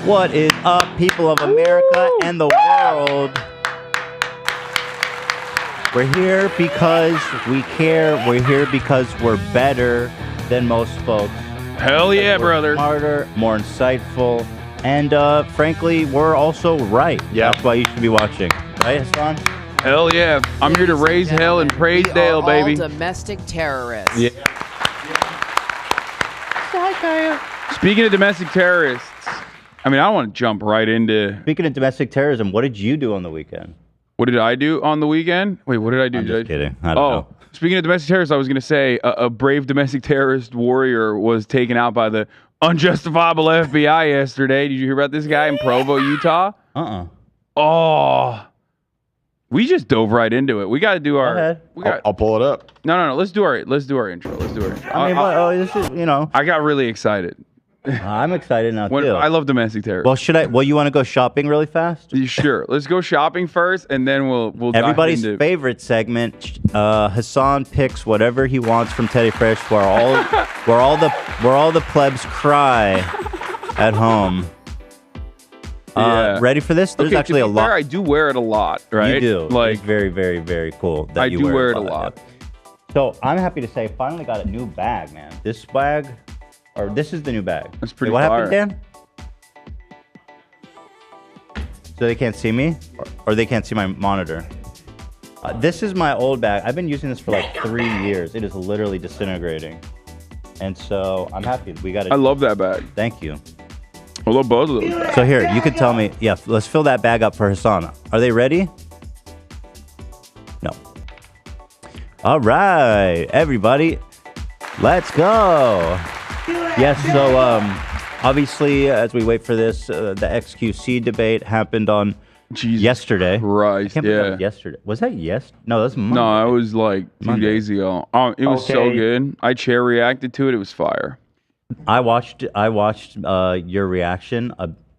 What is up, people of America and the world? We're here because we care. We're here because we're better than most folks. Hell yeah, brother. Smarter, more insightful, and frankly, we're also right. Yeah. That's why you should be watching. Right, Hasan? Hell yeah. I'm here to raise hell and praise Dale, baby. All domestic terrorists. Yeah. Speaking of domestic terrorists, I mean, I want to jump right into... Speaking of domestic terrorism, what did you do on the weekend? What did I do on the weekend? Wait, what did I do? I'm just kidding. I don't know. Speaking of domestic terrorists, I was going to say a brave domestic terrorist warrior was taken out by the unjustifiable FBI yesterday. Did you hear about this guy in Provo, Utah? Oh, we just dove right into it. We got to do our... Go ahead. I'll pull it up. No. Let's do our intro. I mean, this is, you know. I got really excited. I'm excited now, too. I love domestic terror. Well, you want to go shopping really fast? Sure. Let's go shopping first, and then we'll Everybody's dive into... favorite segment. Hasan picks whatever he wants from Teddy Fresh, where all the plebs cry at home. Yeah. Ready for this? There's actually a lot. I do wear it a lot, right? You do. Like, it's very, very, very cool. That I you do wear it a lot. Yeah. So I'm happy to say, I finally got a new bag, man. This bag. Or this is the new bag. That's pretty What fire. happened, Dan? So they can't see me? Or they can't see my monitor? This is my old bag. I've been using this for like 3 years. It is literally disintegrating. And so I'm happy. We got it. I love that bag. Thank you. I love both of those bags. So here, you could tell me. Yeah, let's fill that bag up for Hasan. Are they ready? No. All right, everybody. Let's go. Yes, so obviously, as we wait for this, the XQC debate happened on yesterday. Right, yeah. Yesterday. Was that yesterday? No, that was Monday. No, it was like 2 days ago. It was so good. I chair reacted to it. It was fire. I watched your reaction,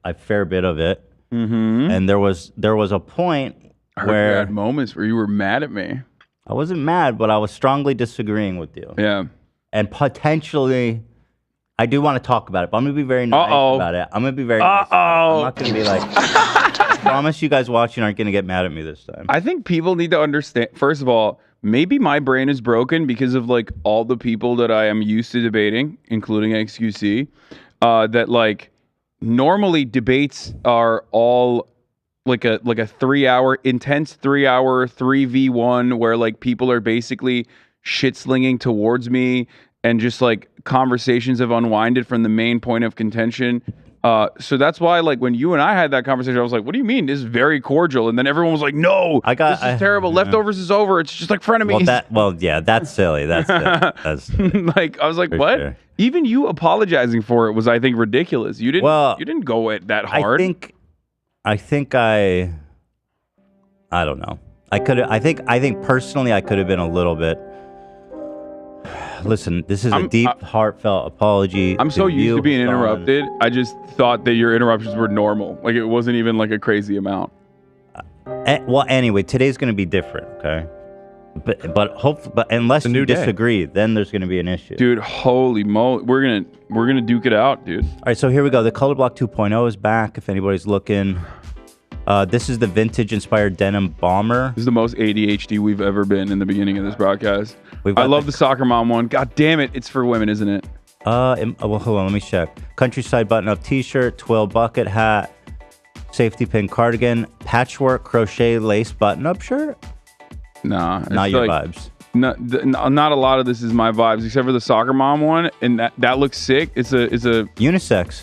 a fair bit of it. Mm-hmm. And there was a point where you had moments where you were mad at me. I wasn't mad, but I was strongly disagreeing with you. Yeah. And potentially... I do want to talk about it, but I'm going to be very nice about it. I'm going to be very nice about it. I'm not going to be like, I promise you guys watching aren't going to get mad at me this time. I think people need to understand, first of all, maybe my brain is broken because of like all the people that I am used to debating, including XQC, that like normally debates are all like a 3-hour, intense 3-hour 3v1 where like people are basically shit slinging towards me and just like conversations have unwinded from the main point of contention. So that's why, like, when you and I had that conversation, I was like, what do you mean? This is very cordial. And then everyone was like, no, this is terrible. Leftovers is over. It's just like frenemies. Yeah, that's silly. That's like, I was like, what? Sure. Even you apologizing for it was, I think, ridiculous. You didn't go at that hard. I think I don't know. I think personally I could have been a little bit. Listen, this is a deep, heartfelt apology. I'm so used to being interrupted. I just thought that your interruptions were normal. Like, it wasn't even like a crazy amount. Well, anyway, today's going to be different, okay? But unless you disagree, then there's going to be an issue. Dude, holy moly. We're gonna duke it out, dude. All right, so here we go. The Color Block 2.0 is back, if anybody's looking. This is the vintage-inspired denim bomber. This is the most ADHD we've ever been in the beginning of this broadcast. I love the soccer mom one. God damn it, it's for women, isn't it? Well, hold on, let me check. Countryside button-up t-shirt, twill bucket hat, safety pin cardigan, patchwork crochet lace button-up shirt? Nah. Not your vibes. Not a lot of this is my vibes, except for the soccer mom one, and that looks sick. It's a unisex.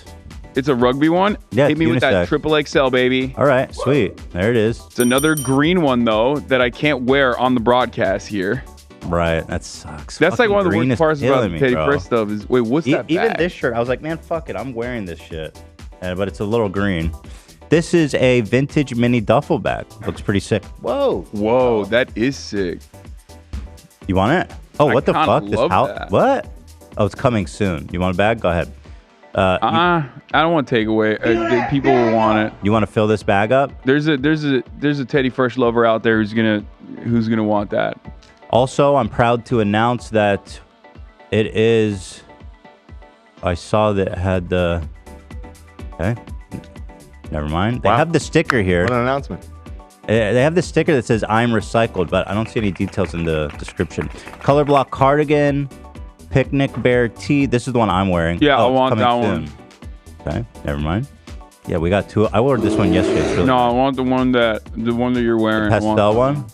It's a rugby one. Yeah, hit me with that triple XL, baby. All right, sweet. There it is. It's another green one though that I can't wear on the broadcast here. Right, that sucks. That's like one of the worst parts about the Teddy Fresh stuff is, wait, what's that bag? Even this shirt, I was like, man, fuck it, I'm wearing this shit. But it's a little green. This is a vintage mini duffel bag. Looks pretty sick. Whoa, that is sick. You want it? Oh, what the fuck? This house? What? Oh, it's coming soon. You want a bag? Go ahead. I don't want to take away. People will want it. You want to fill this bag up? There's a Teddy Fresh lover out there who's gonna want that. Also, I'm proud to announce that it is. I saw that it had the. Okay. Never mind. They Wow. have the sticker here. What an announcement. They have the sticker that says I'm recycled, but I don't see any details in the description. Color block cardigan, picnic bear tee. This is the one I'm wearing. Yeah, I it's want coming that soon. Okay, never mind. Yeah, we got two. I ordered this one yesterday. It's really No, I want the one that you're wearing. I want pastel one.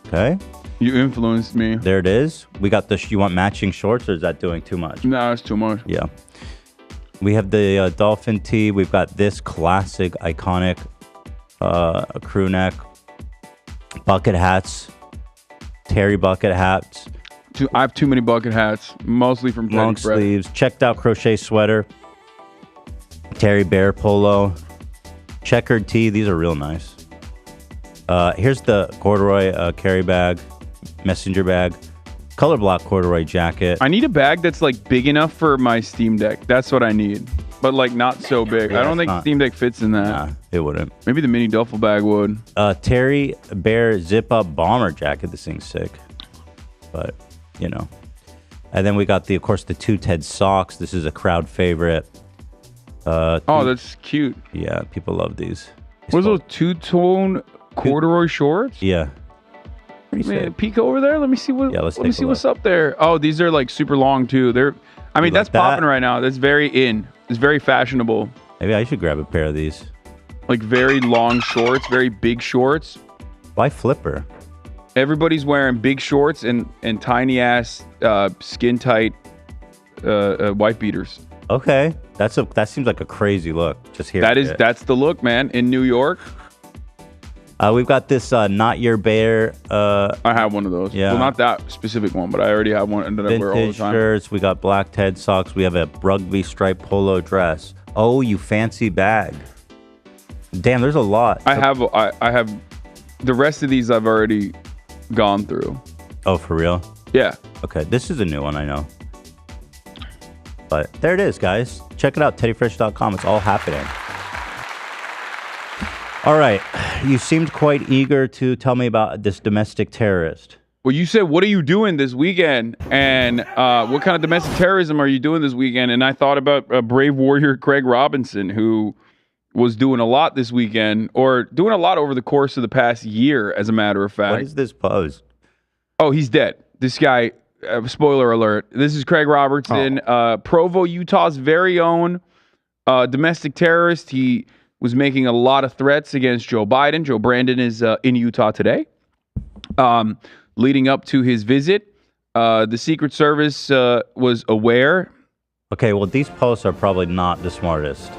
Okay, You influenced me. there it is. We got the. You want matching shorts, or is that doing too much? No, it's too much. Yeah. We have the dolphin tee. We've got this classic, iconic crew neck. Bucket hats. Terry bucket hats. I have too many bucket hats, mostly from Long Teddy Fred. sleeves. Checked out crochet sweater. Terry bear polo. Checkered tee. These are real nice. Here's the corduroy carry bag. Messenger bag. Color block corduroy jacket. I need a bag that's like big enough for my Steam Deck. That's what I need. But like not so big. Yeah, I don't it's think not- Steam Deck fits in that. Nah, it wouldn't. Maybe the mini duffel bag would. Terry bear zip up bomber jacket. This thing's sick. But, you know. And then we got of course, the two Ted socks. This is a crowd favorite. Oh, that's cute. Yeah, people love these. What's those two-tone corduroy shorts? Yeah. Pretty Man, sick. peek over there. Let me see what. Yeah, let's let me take a see what's look. up there. Oh, these are like super long too. I mean, like that's popping that? right now. That's very in. It's very fashionable. Maybe I should grab a pair of these. Like very long shorts, very big shorts. Why flipper? Everybody's wearing big shorts and tiny ass skin tight white beaters. Okay. That seems like a crazy look. Just here. That's the look, man. In New York, We've got this not your bear I have one of those. Yeah. Well, not that specific one, but I already have one that I wear all the vintage time. shirts. We got black Ted socks. We have a rugby striped polo dress. Oh, you fancy bag. Damn, there's a lot. I have the rest of these I've already gone through. Oh, for real? Yeah. Okay, this is a new one, I know. But there it is, guys. Check it out, teddyfresh.com. It's all happening. All right. You seemed quite eager to tell me about this domestic terrorist. Well, you said, what are you doing this weekend? And what kind of domestic terrorism are you doing this weekend? And I thought about brave warrior Craig Robinson, who was doing a lot this weekend, or doing a lot over the course of the past year, as a matter of fact. What is this pose? Oh, he's dead. This guy, spoiler alert, this is Craig Robertson, Provo, Utah's very own domestic terrorist. He was making a lot of threats against Joe Biden. Joe Brandon is in Utah today. Leading up to his visit, the Secret Service was aware. Okay, well, these posts are probably not the smartest.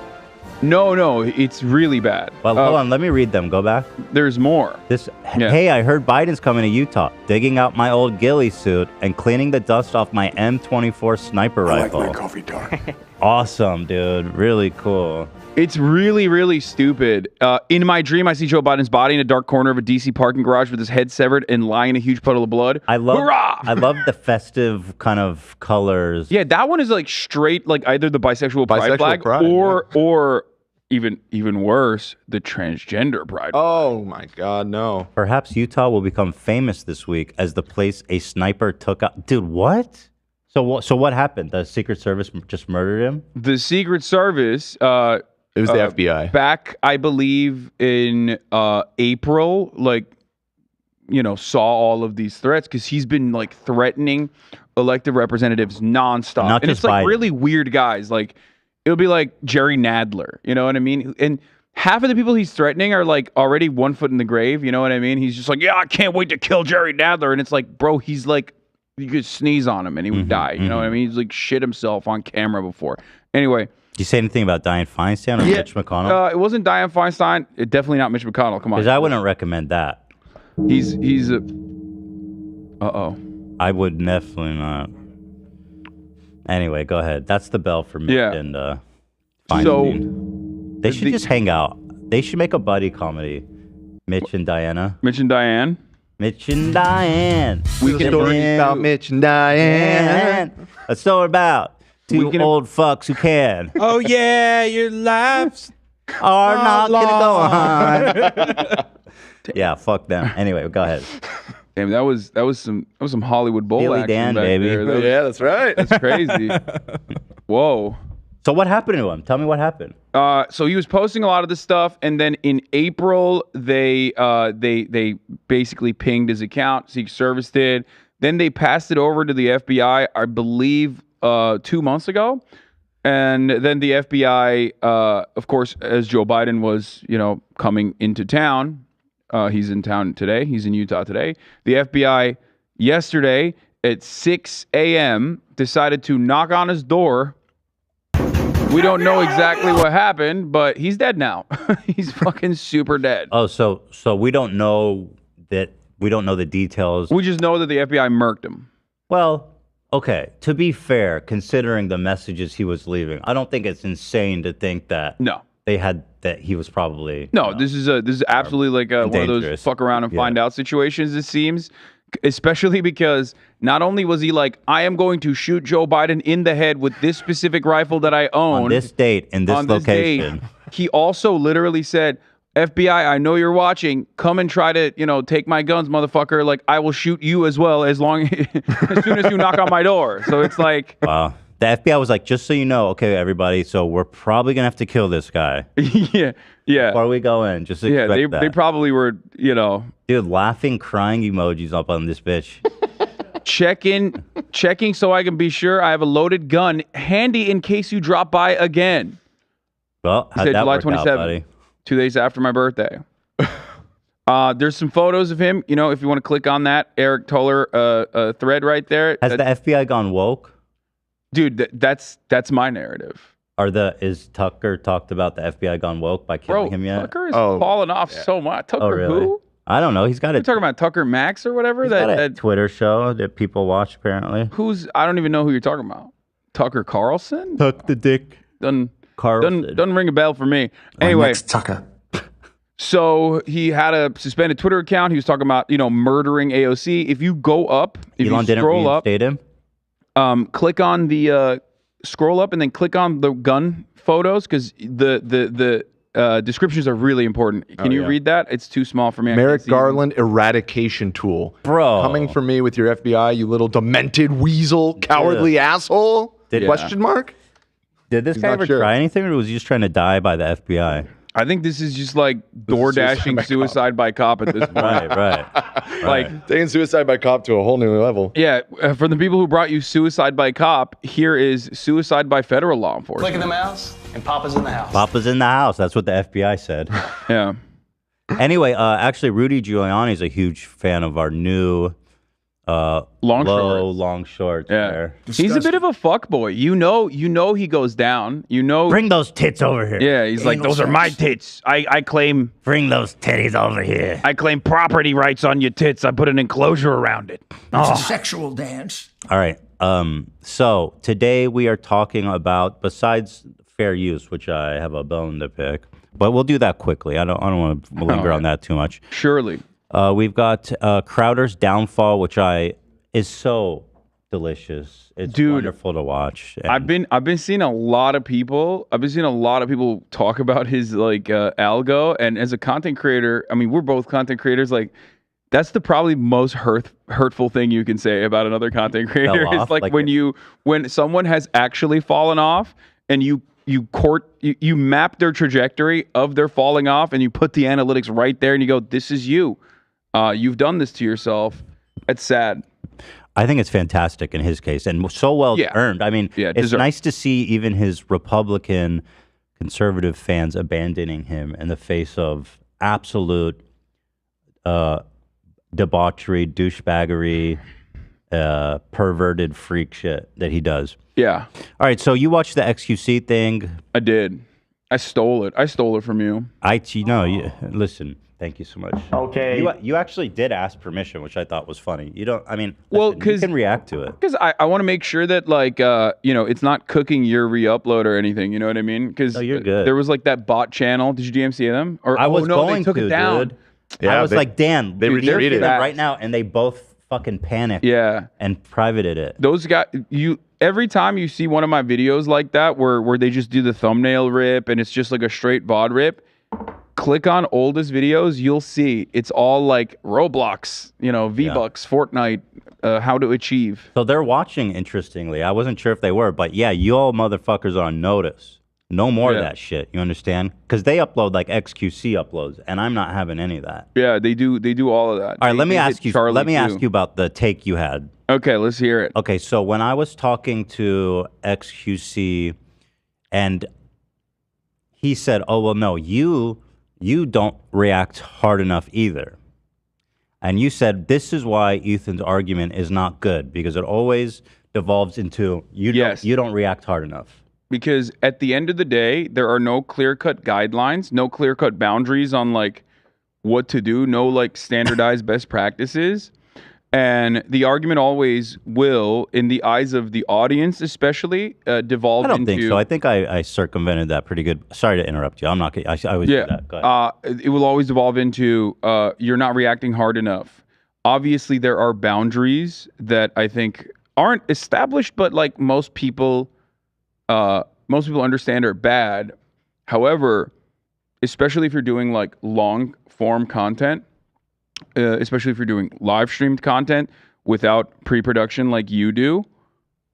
No, it's really bad. Well, hold on. Let me read them. Go back. There's more. Yeah. Hey, I heard Biden's coming to Utah, digging out my old ghillie suit and cleaning the dust off my M24 sniper rifle. I like my coffee dark. Awesome, dude. Really cool. It's really, really stupid. In my dream, I see Joe Biden's body in a dark corner of a DC parking garage with his head severed and lying in a huge puddle of blood. Hurrah! I love the festive kind of colors. Yeah, that one is like straight, like either the bisexual pride flag pride, or even worse, the transgender pride. Oh my God, no. Perhaps Utah will become famous this week as the place a sniper took out. Dude, what? So what happened? The Secret Service just murdered him? The Secret Service, It was the FBI. back, I believe, in April, saw all of these threats because he's been like threatening elected representatives nonstop. Not And just it's like Biden. really weird guys. Like it'll be like Jerry Nadler, you know what I mean? And half of the people he's threatening are like already 1 foot in the grave, you know what I mean? He's just like, yeah, I can't wait to kill Jerry Nadler. And it's like, bro, he's like, you could sneeze on him and he would die. You know what I mean? He's like shit himself on camera before. Anyway. Did you say anything about Dianne Feinstein or Mitch McConnell? It wasn't Dianne Feinstein. Definitely not Mitch McConnell. Come on. Because I wouldn't recommend that. He's a. Uh-oh. I would definitely not. Anyway, go ahead. That's the bell for Mitch Yeah. and So Feinstein. They should just hang out. They should make a buddy comedy. Mitch and Diana. Mitch and Diane. Mitch and Diane. We can Story about Mitch and Diane. That's all about two We can- old fucks who can. Oh yeah, your lives Are not long. gonna go on. Yeah, fuck them. Anyway, go ahead. Damn, that was some Hollywood bowl Steely action Dan, back baby. there. That was- Yeah, that's right. That's crazy. Whoa. So what happened to him? Tell me what happened. So he was posting a lot of this stuff, and then in April they basically pinged his account. Secret Service did. Then they passed it over to the FBI, I believe, 2 months ago. And then the FBI, of course, as Joe Biden was, coming into town, he's in town today. He's in Utah today. The FBI yesterday at 6 a.m. decided to knock on his door. We don't know exactly what happened, but he's dead now. He's fucking super dead. Oh, so we don't know that. We don't know the details. We just know that the FBI murked him. Well, okay. To be fair, considering the messages he was leaving, I don't think it's insane to think that he was probably This is absolutely like one of those fuck around and find out situations. It seems, especially because not only was he like, I am going to shoot Joe Biden in the head with this specific rifle that I own on this date in this location. He also literally said, FBI, I know you're watching. Come and try to, take my guns, motherfucker. Like, I will shoot you as well as soon as you knock on my door. So it's like, wow. The FBI was like, just so you know, okay, everybody. So we're probably gonna have to kill this guy. yeah. Before we go in, just expect they probably were, dude, laughing, crying emojis up on this bitch. checking so I can be sure I have a loaded gun handy in case you drop by again. Well, how'd that July work out, buddy? 2 days after my birthday. There's some photos of him. If you want to click on that Eric Toller thread right there. Has the FBI gone woke? Dude, that's my narrative. Is Tucker talked about the FBI gone woke by killing him yet? Tucker is falling off so much. Tucker really? who? I don't know. He's got You're talking about Tucker Max or whatever? He's got a Twitter show that people watch apparently. I don't even know who you're talking about. Tucker Carlson? Tuck the dick. Doesn't ring a bell for me. Anyway, next Tucker. So he had a suspended Twitter account. He was talking about murdering AOC. If you go up, Elon didn't reinstate him. Click on the scroll up and then click on the gun photos because the descriptions are really important. Can you read that? It's too small for me. Merrick Garland eradication tool. Bro. Coming for me with your FBI, you little demented weasel, cowardly asshole? Question mark? Did this guy ever try anything, or was he just trying to die by the FBI? I think this is just like door dashing suicide by cop at this point. Right. Like taking suicide by cop to a whole new level. Yeah, for the people who brought you suicide by cop, here is suicide by federal law enforcement. Click in the mouse, and Papa's in the house. Papa's in the house. That's what the FBI said. Yeah. Anyway, actually, Rudy Giuliani is a huge fan of our new long shorts. There. He's a bit of a fuckboy. You know he goes down. Bring those tits over here. Yeah, he's like, those are my tits. I claim. Bring those titties over here. I claim property rights on your tits. I put an enclosure around it. It's a sexual dance. All right. So today we are talking about, besides fair use, which I have a bone to pick, but we'll do that quickly. I don't want to linger on that too much. Surely. We've got Crowder's Downfall, which is so delicious. It's wonderful to watch. And I've been seeing a lot of people. Talk about his algo, and as a content creator, I mean, we're both content creators. Like, that's the probably most hurtful thing you can say about another content creator. It's like when someone has actually fallen off, and you map their trajectory of their falling off, and you put the analytics right there, and you go, "This is you. You've done this to yourself." It's sad. I think it's fantastic in his case, and so well earned. I mean, it's nice to see even his Republican conservative fans abandoning him in the face of absolute debauchery, douchebaggery, perverted freak shit that he does. Yeah. All right, so you watched the XQC thing. I did. I stole it. from you. Listen. Thank you so much. Okay. You actually did ask permission, which I thought was funny. You can react to it. Because I want to make sure that it's not cooking your re-upload or anything. You know what I mean? Because you're good. There was that bot channel. Did you DMC them? Or they took it down. Dude. Yeah, I was like, Dan, they're retreated right now, and they both fucking panicked. Yeah. And privated it. Those guys, every time you see one of my videos like that, where they just do the thumbnail rip and it's just like a straight VOD rip. click on oldest videos, you'll see it's all like Roblox, V-Bucks, Fortnite, how to achieve. So they're watching, interestingly. I wasn't sure if they were, but yeah, you all motherfuckers are on notice. No more of that shit. You understand? Because they upload like XQC uploads, and I'm not having any of that. Yeah, they do all of that. All right, let me ask you about the take you had. Okay, let's hear it. Okay, so when I was talking to XQC, and he said, "Oh well, no, you don't react hard enough either." And you said this is why Ethan's argument is not good, because it always devolves into you don't react hard enough. Because at the end of the day, there are no clear-cut guidelines, no clear-cut boundaries on like what to do, no like standardized best practices. And the argument always will, in the eyes of the audience especially, devolve into... I don't think so. I think I circumvented that pretty good. Sorry to interrupt you. I'm not... I always do that. Go ahead. It will always devolve into you're not reacting hard enough. Obviously, there are boundaries that I think aren't established, but like most people understand are bad. However, especially if you're doing like long form content, especially if you're doing live streamed content without pre-production like you do,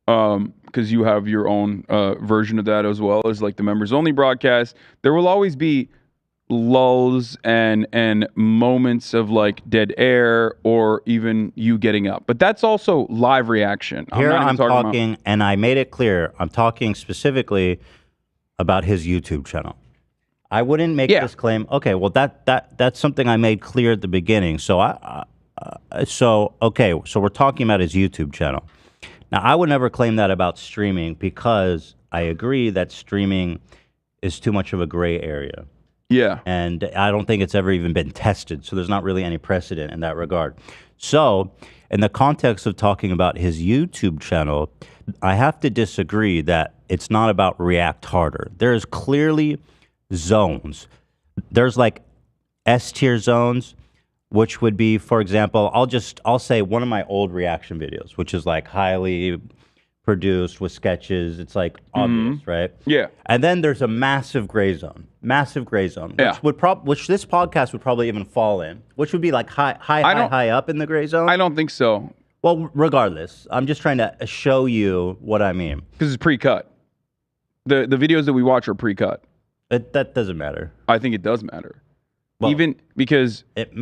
because you have your own version of that as well as like the members only broadcast, there will always be lulls and moments of like dead air or even you getting up. But that's also live reaction. Here I'm talking, and I made it clear, I'm talking specifically about his YouTube channel. I wouldn't make this claim. Okay, well that's something I made clear at the beginning. So so we're talking about his YouTube channel. Now I would never claim that about streaming, because I agree that streaming is too much of a gray area. Yeah. And I don't think it's ever even been tested. So there's not really any precedent in that regard. So in the context of talking about his YouTube channel, I have to disagree that it's not about react harder. There's clearly zones. There's like S-tier zones, which would be, for example, I'll say one of my old reaction videos, which is like highly produced with sketches. It's like obvious, right? Yeah. And then there's a massive gray zone, which this podcast would probably even fall in, which would be like high up in the gray zone. I don't think so. Well, regardless, I'm just trying to show you what I mean. Because it's pre-cut. The videos that we watch are pre-cut. That doesn't matter. I think it does matter. Well, even because it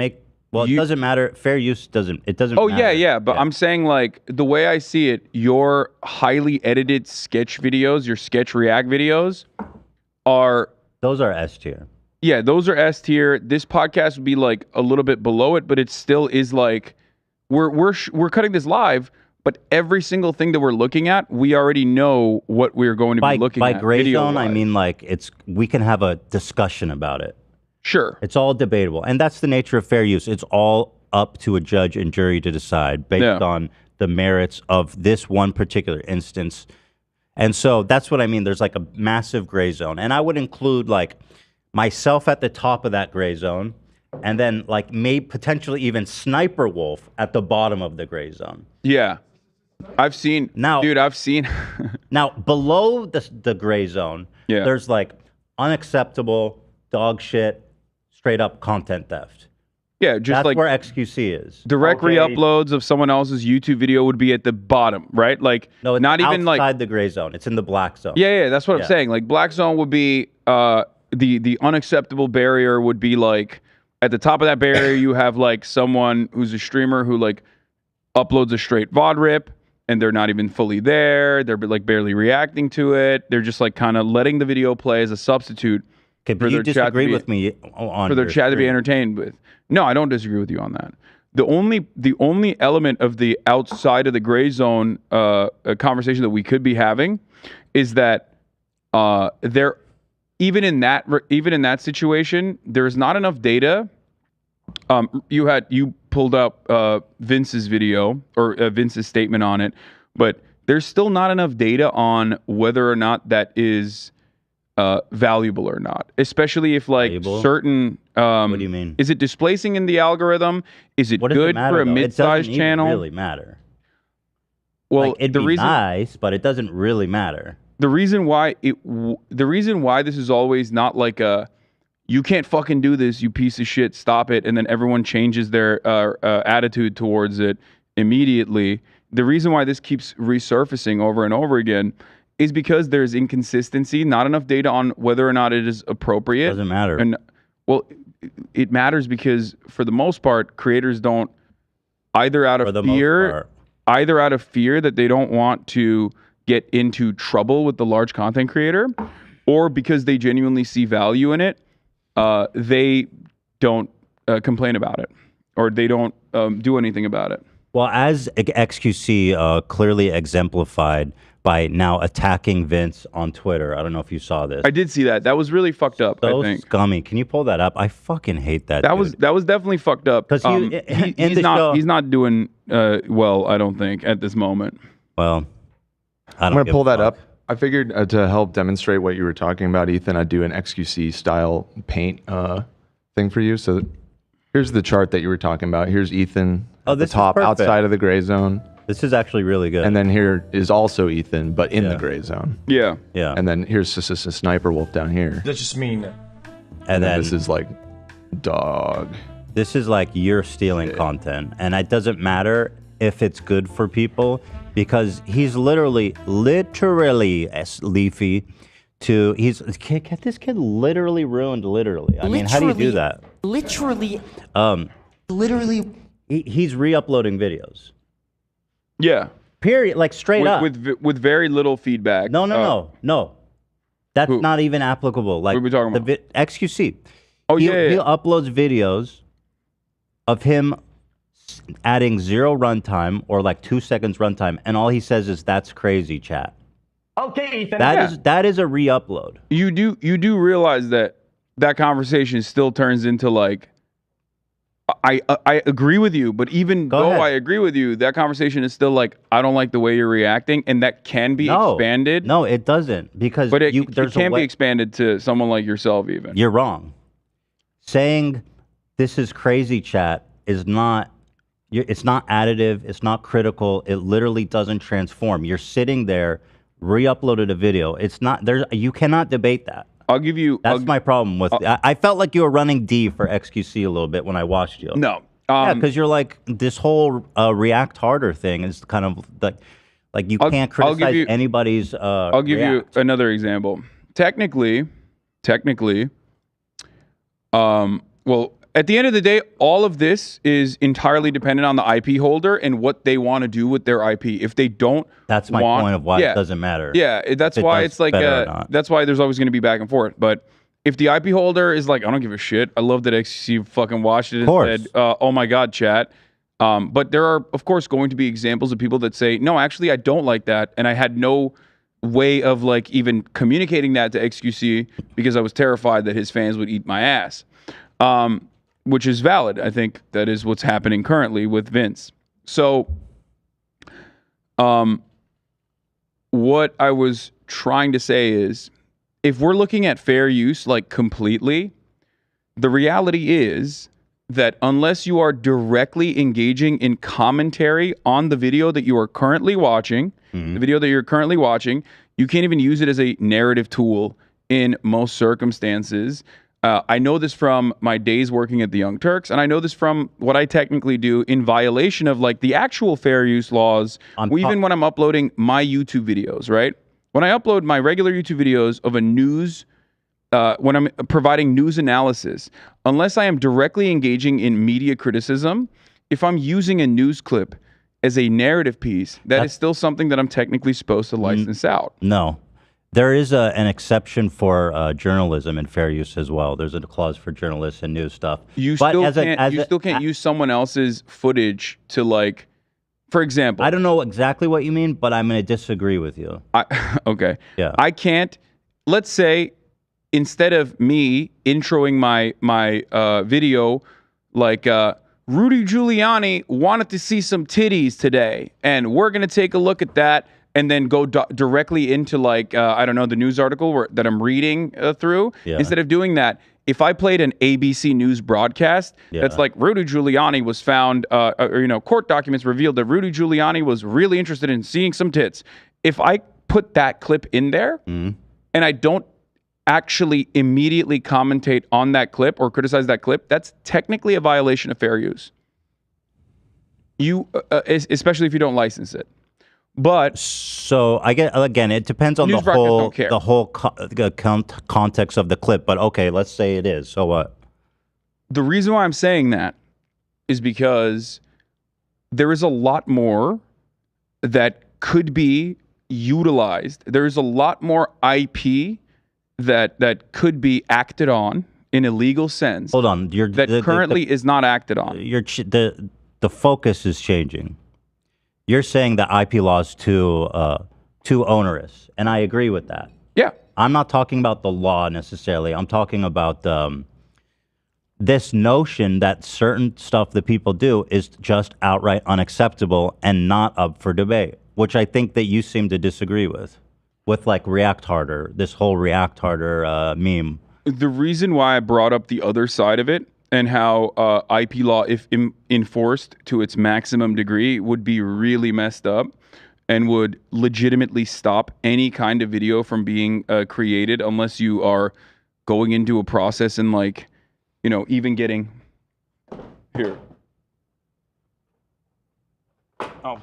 doesn't matter. Fair use doesn't matter. Oh yeah. But I'm saying, like, the way I see it, your highly edited sketch videos, your sketch react videos those are S tier. Yeah, those are S tier. This podcast would be like a little bit below it, but it still is like we're cutting this live. But every single thing that we're looking at, we already know what we're going to be looking at. By gray zone, I mean like we can have a discussion about it. Sure. It's all debatable. And that's the nature of fair use. It's all up to a judge and jury to decide based on the merits of this one particular instance. And so that's what I mean. There's like a massive gray zone. And I would include like myself at the top of that gray zone, and then like potentially even Sniper Wolf at the bottom of the gray zone. Yeah. I've seen now below the gray zone, there's like unacceptable dog shit, straight up content theft. Yeah, just that's like where XQC is. Direct re-uploads of someone else's YouTube video would be at the bottom, right? Like, no, it's not even like outside the gray zone. It's in the black zone. Yeah, that's what I'm saying. Like, black zone would be the unacceptable barrier would be like at the top of that barrier. You have like someone who's a streamer who like uploads a straight VOD rip, and they're not even fully there. They're like barely reacting to it. They're just like kind of letting the video play as a substitute. Okay, but you disagree with me on for their chat to be entertained with. No, I don't disagree with you on that. The only element of the outside of the gray zone conversation that we could be having is that there, even in that situation, there's not enough data. You pulled up Vince's video or Vince's statement on it, but there's still not enough data on whether or not that is valuable or not, especially if like valuable? Certain what do you mean? Is it displacing in the algorithm? Is it good for a mid-sized channel? It doesn't really matter. Well, like, it'd be nice, but it doesn't really matter. The reason why this is always not like a you can't fucking do this, you piece of shit, stop it, and then everyone changes their attitude towards it immediately. The reason why this keeps resurfacing over and over again is because there's inconsistency, not enough data on whether or not it is appropriate. Doesn't matter. And well, it matters because for the most part, creators don't, either out of fear that they don't want to get into trouble with the large content creator, or because they genuinely see value in it, they don't complain about it, or they don't do anything about it. Well, as XQC clearly exemplified by now attacking Vince on Twitter. I don't know if you saw this. I did see that. That was really fucked up, So I think. scummy. Can you pull that up? I fucking hate that. That was definitely fucked up. Because he's not doing well, I don't think, at this moment. Well, I don't I'm going to give pull a that fuck. up. I figured to help demonstrate what you were talking about, Ethan, I'd do an XQC style paint thing for you. So here's the chart that you were talking about. Here's Ethan at the this is top perfect. outside of the gray zone. This is actually really good. And then here is also Ethan, but in the gray zone. Yeah. yeah. And then here's just a sniper wolf down here. That just mean And then This is like dog. this is like you're stealing content. And it doesn't matter if it's good for people because he's literally Leafy get this kid literally ruined literally. I mean, how do you do that? Literally. He's re-uploading videos. Yeah. Period. Like straight up. With very little feedback. No. That's Who? not even applicable. Like What are we talking about? XQC. Oh, he yeah. uploads videos of him adding 0 runtime or like 2 seconds runtime, and all he says is "That's crazy, chat." okay, Ethan. That is a re-upload. You do realize that conversation still turns into like, I agree with you, but even Go though ahead. I agree with you, that conversation is still like, I don't like the way you're reacting, and that can be expanded. No, it doesn't because But it there's can a way. be expanded to someone like yourself even. You're wrong. Saying this is crazy, chat is not. It's not additive. It's not critical. It literally doesn't transform. You're sitting there, re-uploaded a video. It's not there. You cannot debate that. I'll give you. That's my problem with. I felt like you were running D for XQC a little bit when I watched you. No. Yeah, because you're like this whole React Harder thing is kind of like you can't criticize anybody's. I'll give you another example. Technically, well, at the end of the day, all of this is entirely dependent on the IP holder and what they want to do with their IP. If they don't, that's my point of why it doesn't matter. Yeah, that's why it's like that's why there's always going to be back and forth. But if the IP holder is like, I don't give a shit. I love that XQC fucking watched it and said, "Oh my god, chat." But there are, of course, going to be examples of people that say, "No, actually, I don't like that," and I had no way of like even communicating that to XQC because I was terrified that his fans would eat my ass. Which is valid. I think that is what's happening currently with Vince. So, what I was trying to say is, if we're looking at fair use like completely, the reality is that unless you are directly engaging in commentary on the video that you are currently watching, you can't even use it as a narrative tool in most circumstances. I know this from my days working at the Young Turks, and I know this from what I technically do in violation of like the actual fair use laws, even when I'm uploading my YouTube videos, right? When I upload my regular YouTube videos of a news, when I'm providing news analysis, unless I am directly engaging in media criticism, if I'm using a news clip as a narrative piece, that is still something that I'm technically supposed to license out. No. There is an exception for journalism and fair use as well. There's a clause for journalists and news stuff. You still can't use someone else's footage to like, for example. I don't know exactly what you mean, but I'm going to disagree with you. Okay. Yeah. I can't. Let's say instead of me introing my video like Rudy Giuliani wanted to see some titties today, and we're going to take a look at that. And then go directly into like, I don't know, the news article that I'm reading through. Yeah. Instead of doing that, if I played an ABC News broadcast, that's like Rudy Giuliani was found, court documents revealed that Rudy Giuliani was really interested in seeing some tits. If I put that clip in there and I don't actually immediately commentate on that clip or criticize that clip, that's technically a violation of fair use. You, especially if you don't license it. But so I get, again, it depends on the whole context of the clip. But okay, let's say it is. So what? The reason why I'm saying that is because there is a lot more that could be utilized. There is a lot more IP that could be acted on in a legal sense. Hold on, currently is not acted on. The focus is changing. You're saying that IP law is too onerous, and I agree with that. Yeah, I'm not talking about the law necessarily. I'm talking about this notion that certain stuff that people do is just outright unacceptable and not up for debate, which I think that you seem to disagree with like React Harder, this whole React Harder meme. The reason why I brought up the other side of it and how IP law, if enforced to its maximum degree, would be really messed up and would legitimately stop any kind of video from being created unless you are going into a process and like, you know, even getting here.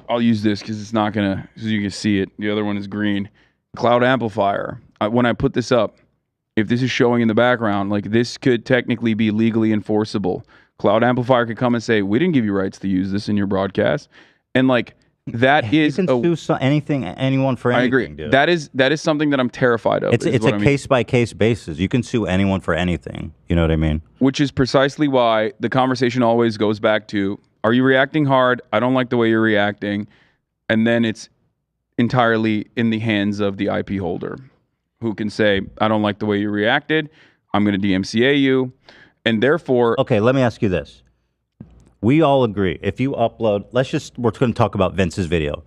I'll use this because it's not gonna, so you can see it. The other one is green. Cloud amplifier. When I put this up, if this is showing in the background, like this could technically be legally enforceable. Cloud amplifier could come and say, we didn't give you rights to use this in your broadcast. And like that is you can sue anyone for anything. I agree. Dude. That is something that I'm terrified of. It's a case by case basis. You can sue anyone for anything. You know what I mean? Which is precisely why the conversation always goes back to, are you reacting hard? I don't like the way you're reacting. And then it's entirely in the hands of the IP holder, who can say, I don't like the way you reacted. I'm going to DMCA you. And therefore... Okay, let me ask you this. We all agree. If you upload... we're going to talk about Vince's video.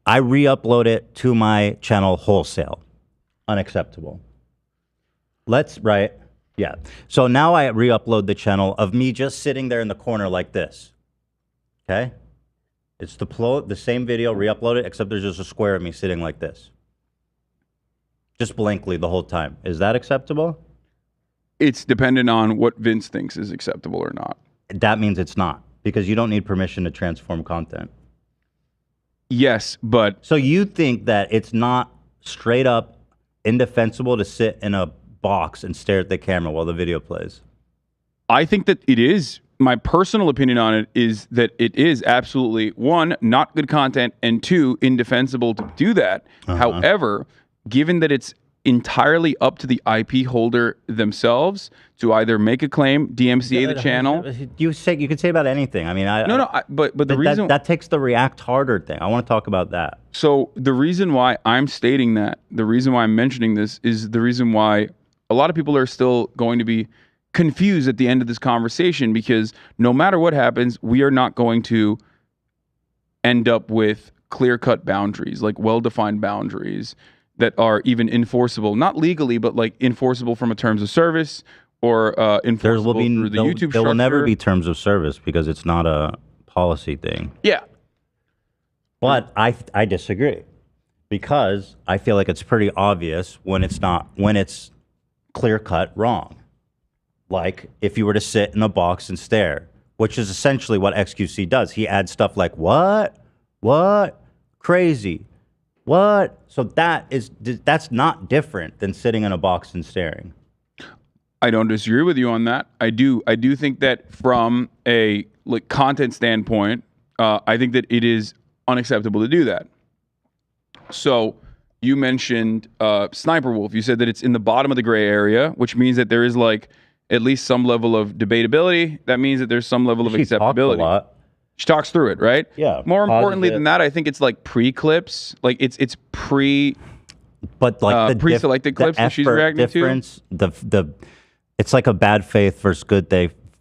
I re-upload it to my channel wholesale. Unacceptable. Right? Yeah. So now I re-upload the channel of me just sitting there in the corner like this. Okay? It's the same video, re-upload it, except there's just a square of me sitting like this. Just blankly the whole time. Is that acceptable? It's dependent on what Vince thinks is acceptable or not. That means it's not, because you don't need permission to transform content. Yes, but... So you think that it's not straight up indefensible to sit in a box and stare at the camera while the video plays? I think that it is. My personal opinion on it is that it is absolutely, one, not good content, and two, indefensible to do that. However, given that it's entirely up to the IP holder themselves to either make a claim, DMCA the channel. You could say about anything. I mean, but the reason that takes the React Harder thing. I want to talk about that. So the reason why I'm stating that, the reason why I'm mentioning this, is the reason why a lot of people are still going to be confused at the end of this conversation, because no matter what happens, we are not going to end up with clear-cut boundaries, like well-defined boundaries that are even enforceable, not legally, but like enforceable from a terms of service or enforceable through the YouTube structure. There will never be terms of service because it's not a policy thing. Yeah. But I disagree, because I feel like it's pretty obvious when it's clear-cut wrong. Like if you were to sit in a box and stare, which is essentially what XQC does. He adds stuff like, what? Crazy. What? So that's not different than sitting in a box and staring. I don't disagree with you on that. I do think that from a content standpoint, I think that it is unacceptable to do that. So you mentioned Sniper Wolf. You said that it's in the bottom of the gray area, which means that there is like at least some level of debatability. That means that there's some level of acceptability. A lot. She talks through it, right? Yeah. More importantly than that, I think it's like pre-clips. Like it's but like the pre-selected clips that she's reacting to. It's like a bad faith versus good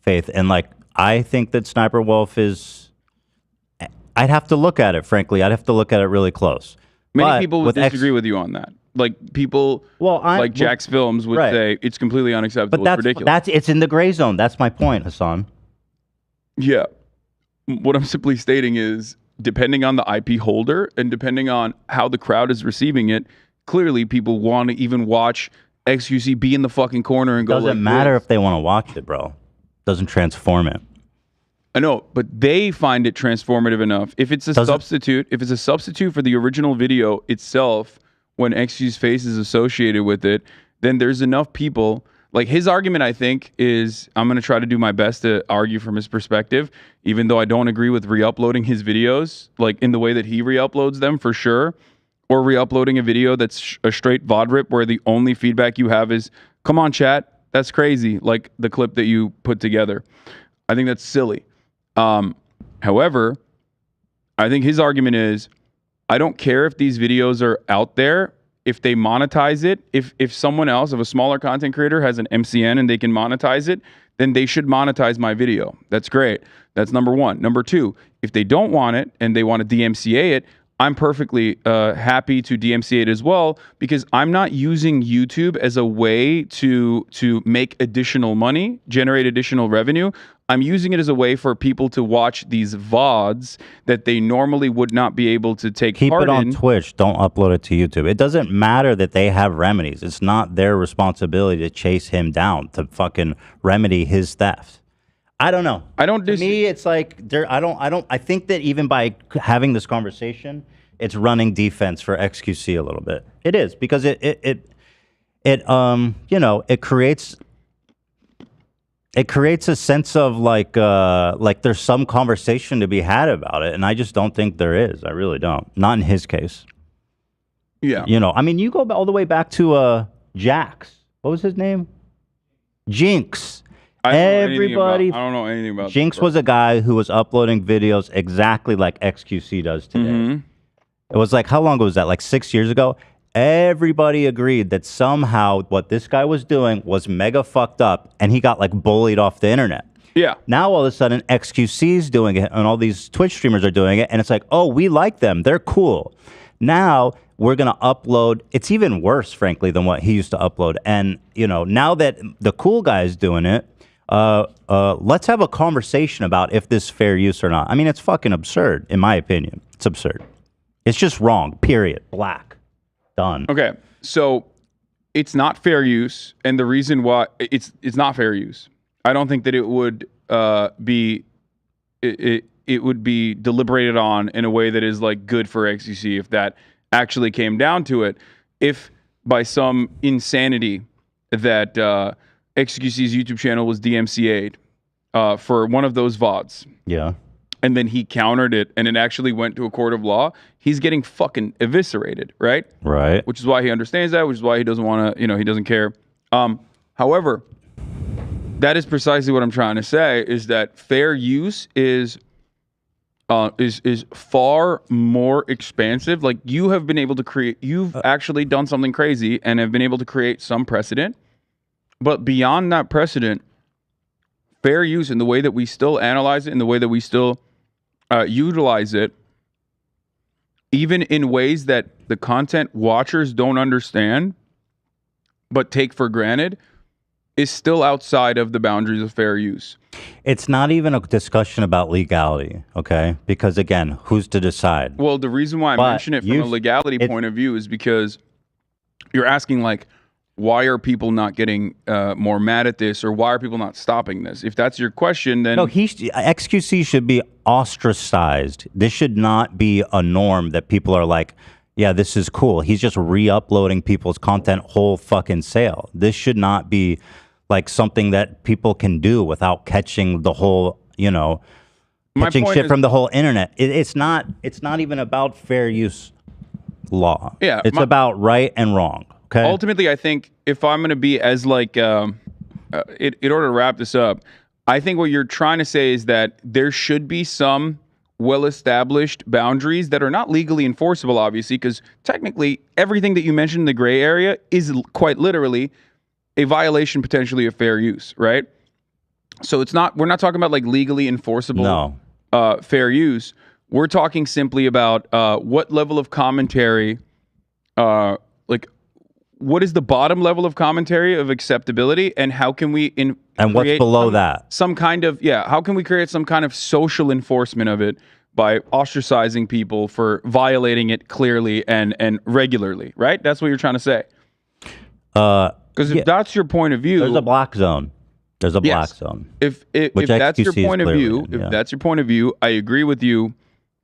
faith, and like I think that Sniper Wolf is. I'd have to look at it. Frankly, I'd have to look at it really close. Many people would disagree with you on that. Like people, like Jack's Films would say it's completely unacceptable. But it's ridiculous. It's in the gray zone. That's my point, Hasan. Yeah. What I'm simply stating is, depending on the IP holder and depending on how the crowd is receiving it, clearly people want to even watch XQC be in the fucking corner and go Doesn't like matter this. if they want to watch it, bro. Doesn't transform it. I know, but they find it transformative enough. If it's a substitute, if it's a substitute for the original video itself, when XQ's face is associated with it, then there's enough people. Like his argument, I think, is I'm going to try to do my best to argue from his perspective, even though I don't agree with re-uploading his videos, like in the way that he re-uploads them for sure, or re-uploading a video that's a straight VOD rip where the only feedback you have is, come on, chat, that's crazy, like the clip that you put together. I think that's silly. However, I think his argument is, I don't care if these videos are out there, if they monetize it, if someone else, if a smaller content creator has an MCN and they can monetize it, then they should monetize my video. That's great. That's number one. Number two, if they don't want it and they want to DMCA it, I'm perfectly happy to DMCA it as well, because I'm not using YouTube as a way to make additional money, generate additional revenue. I'm using it as a way for people to watch these VODs that they normally would not be able to take Keep part it on in. Twitch. Don't upload it to YouTube. It doesn't matter that they have remedies. It's not their responsibility to chase him down, to fucking remedy his theft. I don't know. I don't. To me, it's like I think that even by having this conversation, it's running defense for XQC a little bit. It is, because it creates a sense of like there's some conversation to be had about it, and I just don't think there is. I really don't. Not in his case. Yeah. You know, I mean, you go all the way back to Jax. What was his name? Jinx. I don't Everybody. know anything about, I don't know anything about Jinx was a guy who was uploading videos exactly like XQC does today. Mm-hmm. It was like, how long ago was that? Like 6 years ago? Everybody agreed that somehow what this guy was doing was mega fucked up, and he got like bullied off the internet. Yeah. Now all of a sudden XQC's doing it, and all these Twitch streamers are doing it, and it's like, oh, we like them. They're cool. Now we're going to upload. It's even worse, frankly, than what he used to upload. And, you know, now that the cool guy is doing it, let's have a conversation about if this is fair use or not. I mean, it's fucking absurd, in my opinion. It's absurd. It's just wrong, period. Black. Done. Okay, so it's not fair use, and the reason why it's not fair use, I don't think that it would be it would be deliberated on in a way that is like good for XQC if that actually came down to it. If by some insanity that XQC's YouTube channel was DMCA'd for one of those VODs. Yeah. And then he countered it, and it actually went to a court of law. He's getting fucking eviscerated, right? Right. Which is why he understands that, which is why he doesn't want to, he doesn't care. However, that is precisely what I'm trying to say, is that fair use is far more expansive. Like, you have been able to create, you've actually done something crazy and have been able to create some precedent. But beyond that precedent, fair use in the way that we still analyze it, in the way that we still utilize it, even in ways that the content watchers don't understand but take for granted, is still outside of the boundaries of fair use. It's not even a discussion about legality, okay? Because again, who's to decide? Well, the reason why I mention it from a legality point of view is because you're asking, like, why are people not getting more mad at this, or why are people not stopping this? If that's your question, then... No, XQC should be ostracized. This should not be a norm that people are like, yeah, this is cool. He's just re-uploading people's content whole fucking sale. This should not be like something that people can do without catching the whole, catching shit from the whole internet. It's not even about fair use law. Yeah. It's about right and wrong. Okay. Ultimately, I think if I'm going to be as like, in order to wrap this up, I think what you're trying to say is that there should be some well-established boundaries that are not legally enforceable, obviously, because technically everything that you mentioned in the gray area is quite literally a violation potentially of fair use, right? So we're not talking about like legally enforceable fair use. We're talking simply about what level of commentary, what is the bottom level of commentary of acceptability, and how can we and what's below that? Some kind of, how can we create some kind of social enforcement of it by ostracizing people for violating it clearly and regularly, right? That's what you're trying to say. Because if that's your point of view, there's a black zone. There's a black zone. If that's your point of view, if that's your point of view, I agree with you,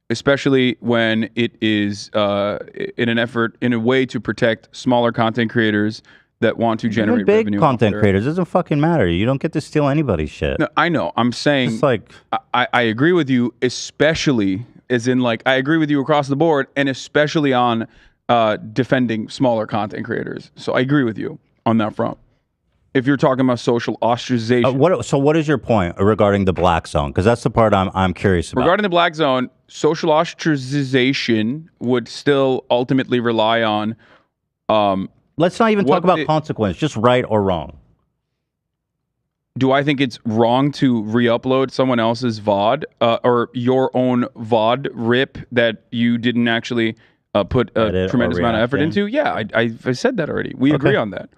especially when it is in a way to protect smaller content creators that want to generate Even big revenue. content creators, doesn't fucking matter. You don't get to steal anybody's shit. No, I know. I'm saying, It's like, I agree with you, especially as in like I agree with you across the board, and especially on defending smaller content creators. So I agree with you on that front. If you're talking about social ostracization, so what is your point regarding the black zone? Because that's the part I'm curious about. Regarding the black zone, social ostracization would still ultimately rely on. Let's not even talk about consequence, just right or wrong. Do I think it's wrong to re-upload someone else's VOD or your own VOD rip that you didn't actually put a tremendous amount of effort into? Yeah, I said that already. We agree on that.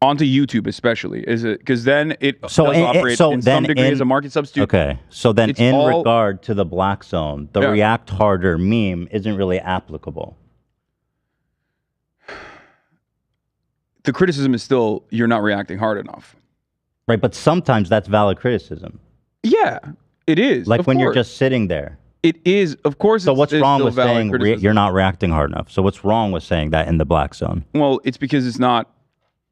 Onto YouTube especially, is it? Because then it does operate in some degree as a market substitute. Okay, so then in regard to the black zone, the React Harder meme isn't really applicable. The criticism is still you're not reacting hard enough. Right, but sometimes that's valid criticism. Yeah, it is. Like when you're just sitting there. It is, of course. So what's wrong with saying you're not reacting hard enough? So what's wrong with saying that in the black zone? Well, it's because it's not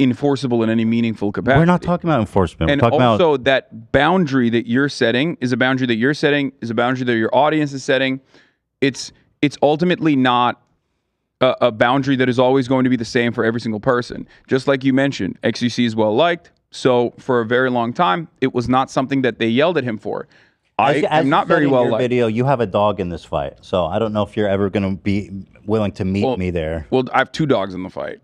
enforceable in any meaningful capacity. We're not talking about enforcement. And also that boundary that you're setting is a boundary that you're setting, is a boundary that your audience is setting. It's ultimately not a boundary that is always going to be the same for every single person. Just like you mentioned, XUC is well liked. So for a very long time, it was not something that they yelled at him for. I'm not very well liked. Video, you have a dog in this fight, so I don't know if you're ever going to be willing to meet me there. Well, I have 2 dogs in the fight.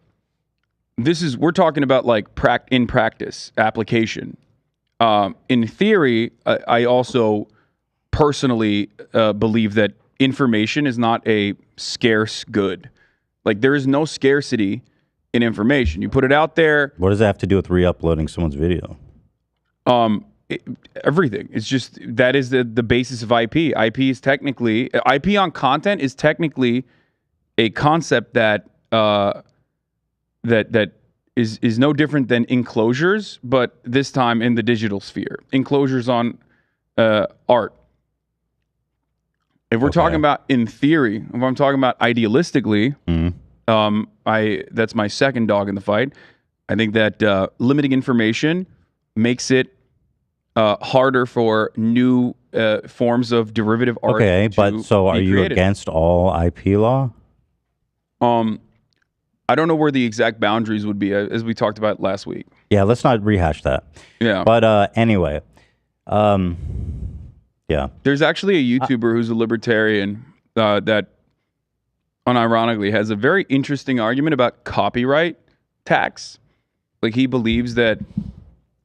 We're talking about like in practice application. In theory, I also personally believe that information is not a scarce good. Like there is no scarcity in information. You put it out there. What does that have to do with re-uploading someone's video? Everything. It's just that is the basis of IP. IP on content is technically a concept that that is no different than enclosures, but this time in the digital sphere. Enclosures on art. If we're talking about in theory, if I'm talking about idealistically, that's my second dog in the fight. I think that limiting information makes it harder for new forms of derivative art. Okay, but so are you against all IP law? I don't know where the exact boundaries would be, as we talked about last week. Yeah, let's not rehash that. Yeah. But anyway, yeah. There's actually a YouTuber who's a libertarian that unironically has a very interesting argument about copyright tax. Like he believes that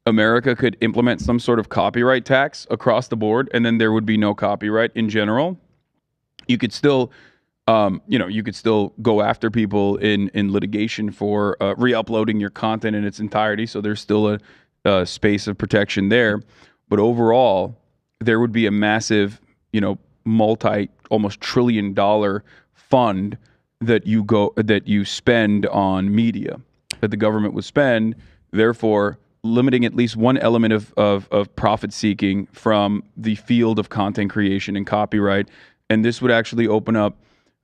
America could implement some sort of copyright tax across the board, and then there would be no copyright in general. You could still, you could still go after people in litigation for re-uploading your content in its entirety. So there's still a space of protection there. But overall, there would be a massive, almost $1 trillion fund that you spend on media, that the government would spend, therefore limiting at least one element of profit seeking from the field of content creation and copyright. And this would actually open up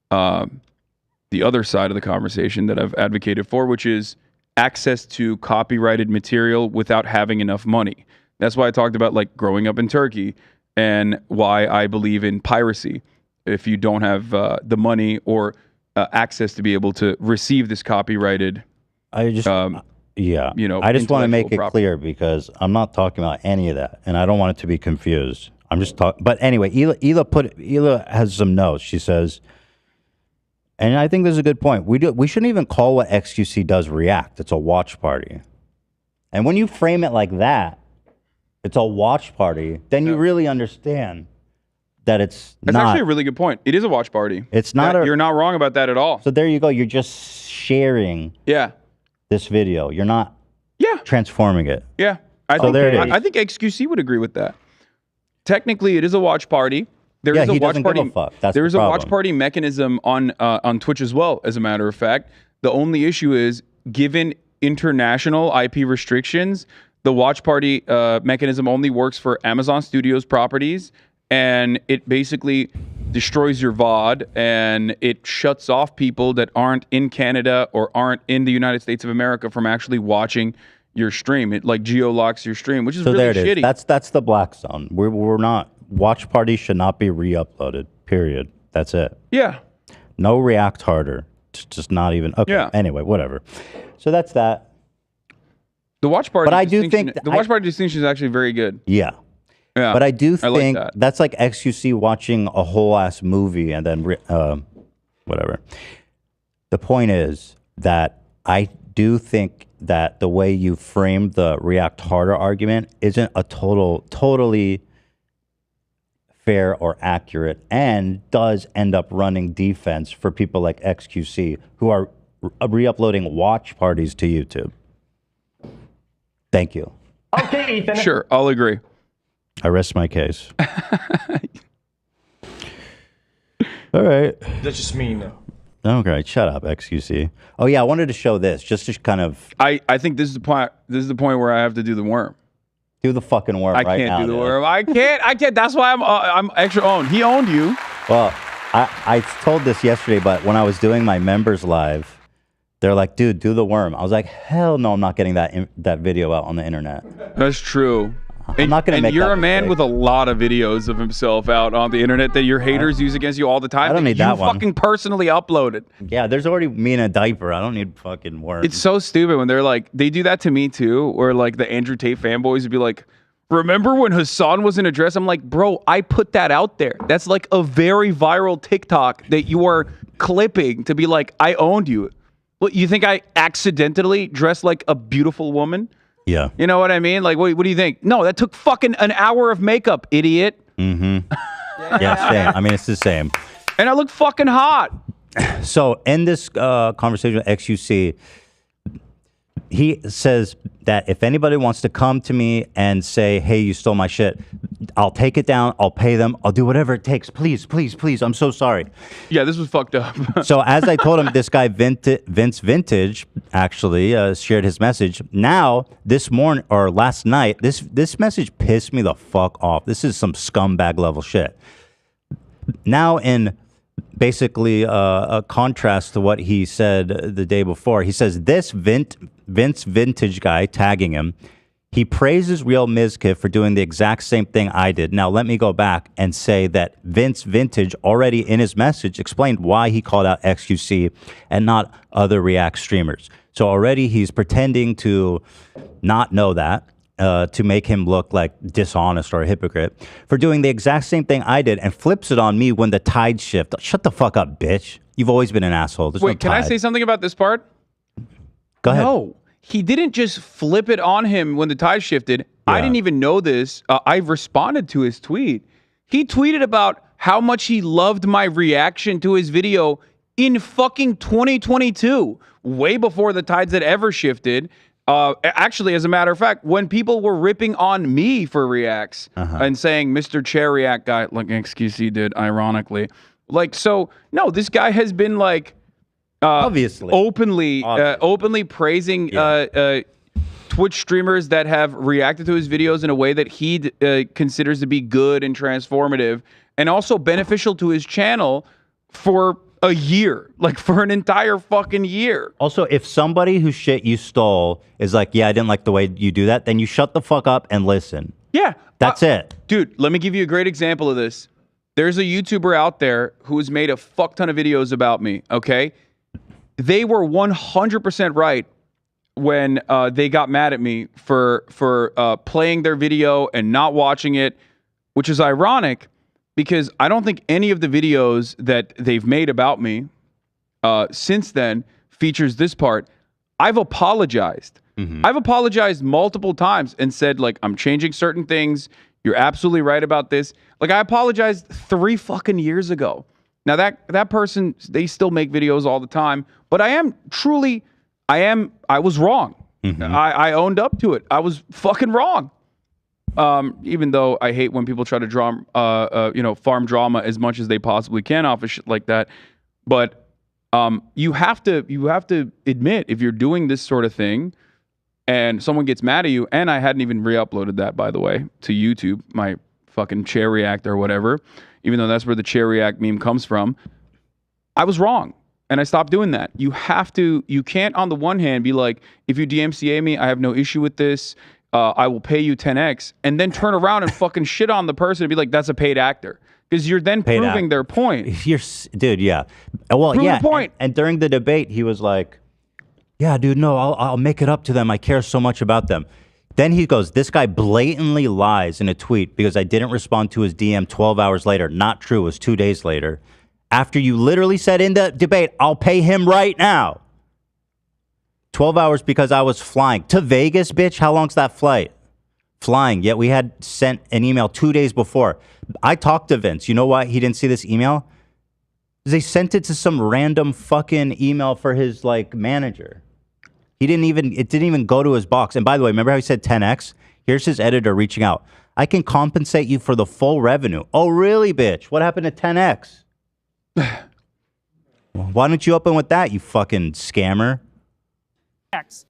the other side of the conversation that I've advocated for, which is access to copyrighted material without having enough money. That's why I talked about like growing up in Turkey and why I believe in piracy. If you don't have the money or access to be able to receive this copyrighted, I just want to make it clear because I'm not talking about any of that, and I don't want it to be confused. I'm just talking. But anyway, Ela has some notes. She says, and I think this is a good point. We shouldn't even call what XQC does React. It's a watch party, and when you frame it like that, it's a watch party. Then you really understand that it's not. That's actually a really good point. It is a watch party. It's not. You're not wrong about that at all. So there you go. You're just sharing. Yeah. This video. You're not. Yeah. Transforming it. Yeah. I think XQC would agree with that. Technically, it is a watch party. There is a watch party. There is a watch party mechanism on Twitch as well. As a matter of fact, the only issue is given international IP restrictions, the watch party mechanism only works for Amazon Studios properties, and it basically destroys your VOD, and it shuts off people that aren't in Canada or aren't in the United States of America from actually watching your stream. It like geo-locks your stream, which is So really there it shitty. is. That's the black zone. We're not, watch parties should not be re-uploaded, period. That's it. Yeah. No React harder. Just not even. Okay. Yeah. Anyway, whatever. So that's that. The watch party But I do distinction- think the watch party distinction is actually very good. Yeah. Yeah. But I do I like think that. that's like XQC watching a whole ass movie and then whatever. The point is that I do think that the way you framed the React harder argument isn't a totally fair or accurate, and does end up running defense for people like XQC who are re-uploading watch parties to YouTube. Thank you. Okay, Ethan. Sure, I'll agree. I rest my case. All right. That's just me now. Okay, shut up, XQC. Oh yeah, I wanted to show this just to kind of I think this is the point. This is the point where I have to do the worm. do the fucking worm I right can't now. do the dude. worm. I can't. That's why I'm extra owned. He owned you. Well, I told this yesterday, but when I was doing my members live, they're like, "Dude, do the worm." I was like, "Hell no, I'm not getting that video out on the internet." That's true. I'm not gonna make you're that a man mistake. with a lot of videos of himself out on the internet that your haters use against you all the time. I don't need that you one. fucking personally uploaded. Yeah, there's already me in a diaper. I don't need fucking worm. It's so stupid when they're like, they do that to me too, or like the Andrew Tate fanboys would be like, remember when Hasan was in a dress? I'm like, bro, I put that out there. That's like a very viral TikTok that you are clipping to be like, I owned you. What, you think I accidentally dressed like a beautiful woman? yeah. You know what I mean? Like, what do you think? No, that took fucking an hour of makeup, idiot. Yeah, same. I mean, it's the same. And I look fucking hot. So in this conversation with XUC, he says that if anybody wants to come to me and say, hey, you stole my shit, I'll take it down. I'll pay them. I'll do whatever it takes. Please, please, please. I'm so sorry. Yeah, this was fucked up. So as I told him, this guy, Vince Vintage, actually shared his message. Now, this morning or last night, this message pissed me the fuck off. This is some scumbag level shit. Now in basically a contrast to what he said the day before, he says this Vince Vintage guy, tagging him, he praises Real Mizkif for doing the exact same thing I did. Now, let me go back and say that Vince Vintage already in his message explained why he called out XQC and not other React streamers. So already he's pretending to not know that, to make him look like dishonest or a hypocrite for doing the exact same thing I did, and flips it on me when the tide shift. Shut the fuck up, bitch. You've always been an asshole. There's Wait, no can I tide. say something about this part? Go ahead. No, he didn't just flip it on him when the tide shifted. I Yeah. didn't even know this. I responded to his tweet. He tweeted about how much he loved my reaction to his video in fucking 2022, way before the tides had ever shifted. Actually, as a matter of fact, when people were ripping on me for reacts and saying Mr. Chair React guy, like XQC did, ironically. Like, so, no, this guy has been like, Obviously. openly praising Twitch streamers that have reacted to his videos in a way that he considers to be good and transformative, and also beneficial to his channel for a year, like for an entire fucking year. Also, if somebody whose shit you stole is like, yeah, I didn't like the way you do that, then you shut the fuck up and listen. Yeah. That's it. Dude, let me give you a great example of this. There's a YouTuber out there who has made a fuck ton of videos about me, okay? They were 100% right when they got mad at me for playing their video and not watching it, which is ironic because I don't think any of the videos that they've made about me since then features this part. I've apologized. I've apologized multiple times and said, like, I'm changing certain things. You're absolutely right about this. Like, I apologized 3 fucking years ago. Now, that person, they still make videos all the time, but I was wrong. I owned up to it. I was fucking wrong. Even though I hate when people try to farm drama as much as they possibly can off of shit like that. But You have to admit if you're doing this sort of thing and someone gets mad at you, and I hadn't even re-uploaded that, by the way, to YouTube, my fucking chair react or whatever, even though that's where the chair react meme comes from. I was wrong. And I stopped doing that. You can't on the one hand be like, if you DMCA me, I have no issue with this. I will pay you 10x, and then turn around and fucking shit on the person and be like, that's a paid actor. Because you're then proving their point. Dude, yeah. Well, Prove yeah. the point. And during the debate, he was like, yeah, dude, no, I'll make it up to them. I care so much about them. Then he goes, this guy blatantly lies in a tweet because I didn't respond to his DM 12 hours later. Not true. It was 2 days later. After you literally said in the debate, I'll pay him right now. 12 hours because I was flying. To Vegas, bitch? How long's that flight? Flying. Yet we had sent an email 2 days before. I talked to Vince. You know why he didn't see this email? They sent it to some random fucking email for his like manager. It didn't even go to his box. And by the way, remember how he said 10x? Here's his editor reaching out. I can compensate you for the full revenue. Oh, really, bitch? What happened to 10x? Why don't you open with that, you fucking scammer? X.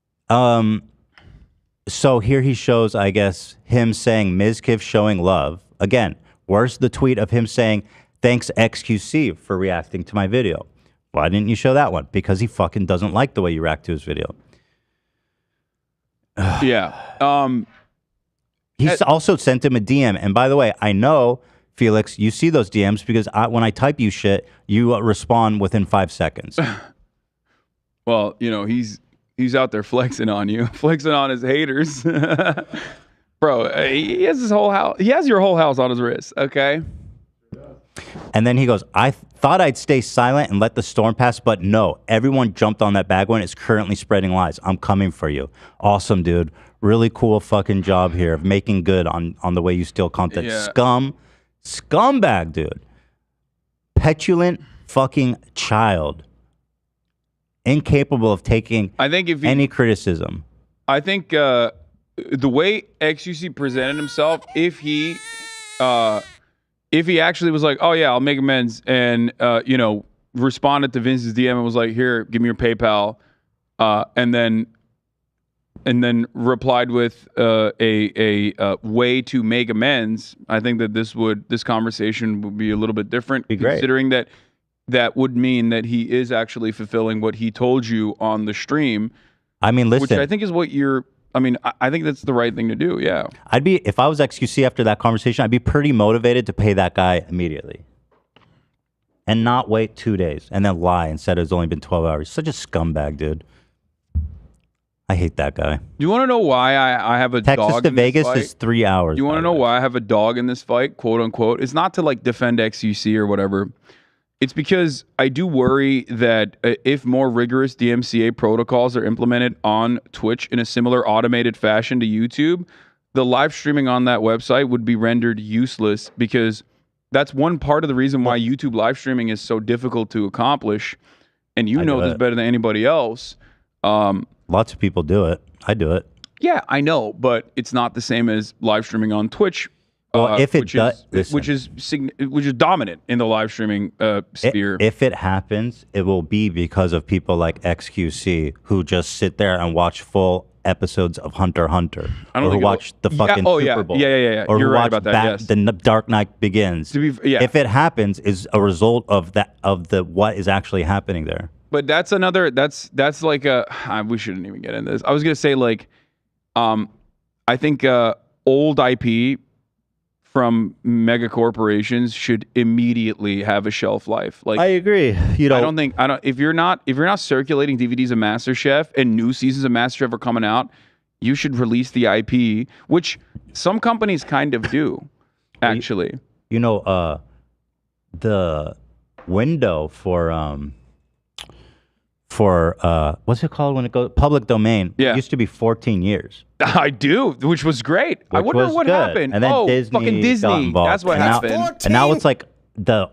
So here he shows, I guess, him saying Mizkiff showing love. Again, where's the tweet of him saying, thanks XQC for reacting to my video? Why didn't you show that one? Because he fucking doesn't like the way you react to his video. Yeah. He's also sent him a DM. And by the way, I know, Felix, you see those DMs because when I type you shit, you respond within 5 seconds. Well, you know, he's out there flexing on you, flexing on his haters. Bro, he has his whole house. He has your whole house on his wrist, okay? And then he goes, I thought I'd stay silent and let the storm pass, but no, everyone jumped on that bag one. It's currently spreading lies. I'm coming for you. Awesome, dude. Really cool fucking job here of making good on the way you steal content. Yeah. Scumbag, dude. Petulant fucking child. Incapable of taking any criticism. I think the way XUC presented himself, if he actually was like, oh yeah, I'll make amends, and you know, responded to Vince's DM and was like, here, give me your PayPal, and then replied with a way to make amends, I think that this conversation would be a little bit different, considering that would mean that he is actually fulfilling what he told you on the stream. I mean, listen, which I think is what I think that's the right thing to do. Yeah. If I was XQC after that conversation, I'd be pretty motivated to pay that guy immediately. And not wait 2 days and then lie and said it's only been 12 hours. Such a scumbag, dude. I hate that guy. Do you want to know why I have a Texas dog to in Vegas this fight? is 3 hours. Do you want to know why I have a dog in this fight, quote unquote? It's not to like defend XUC or whatever. It's because I do worry that if more rigorous DMCA protocols are implemented on Twitch in a similar automated fashion to YouTube, the live streaming on that website would be rendered useless, because that's one part of the reason why YouTube live streaming is so difficult to accomplish. And you know this better than anybody else. Lots of people do it. I do it. Yeah, I know, but it's not the same as live streaming on Twitch. Well, if it does, which is dominant in the live streaming sphere. If it happens, it will be because of people like XQC who just sit there and watch full episodes of Hunter x Hunter, or who watch the fucking Super Bowl. Yeah. Or You're who right watch about that. Yes. The Dark Knight Begins. If it happens, is a result of what is actually happening there. But that's another. That's like we shouldn't even get into this. I was gonna say like, I think old IP from mega corporations should immediately have a shelf life. Like, I agree. If you're not circulating DVDs of MasterChef and new seasons of MasterChef are coming out, you should release the IP, which some companies kind of do, actually. The window for what's it called when it goes public domain? Yeah. It used to be 14 years. I do, which was great. I wonder what happened. And then fucking Disney. got involved. That's what and happened. And now it's like the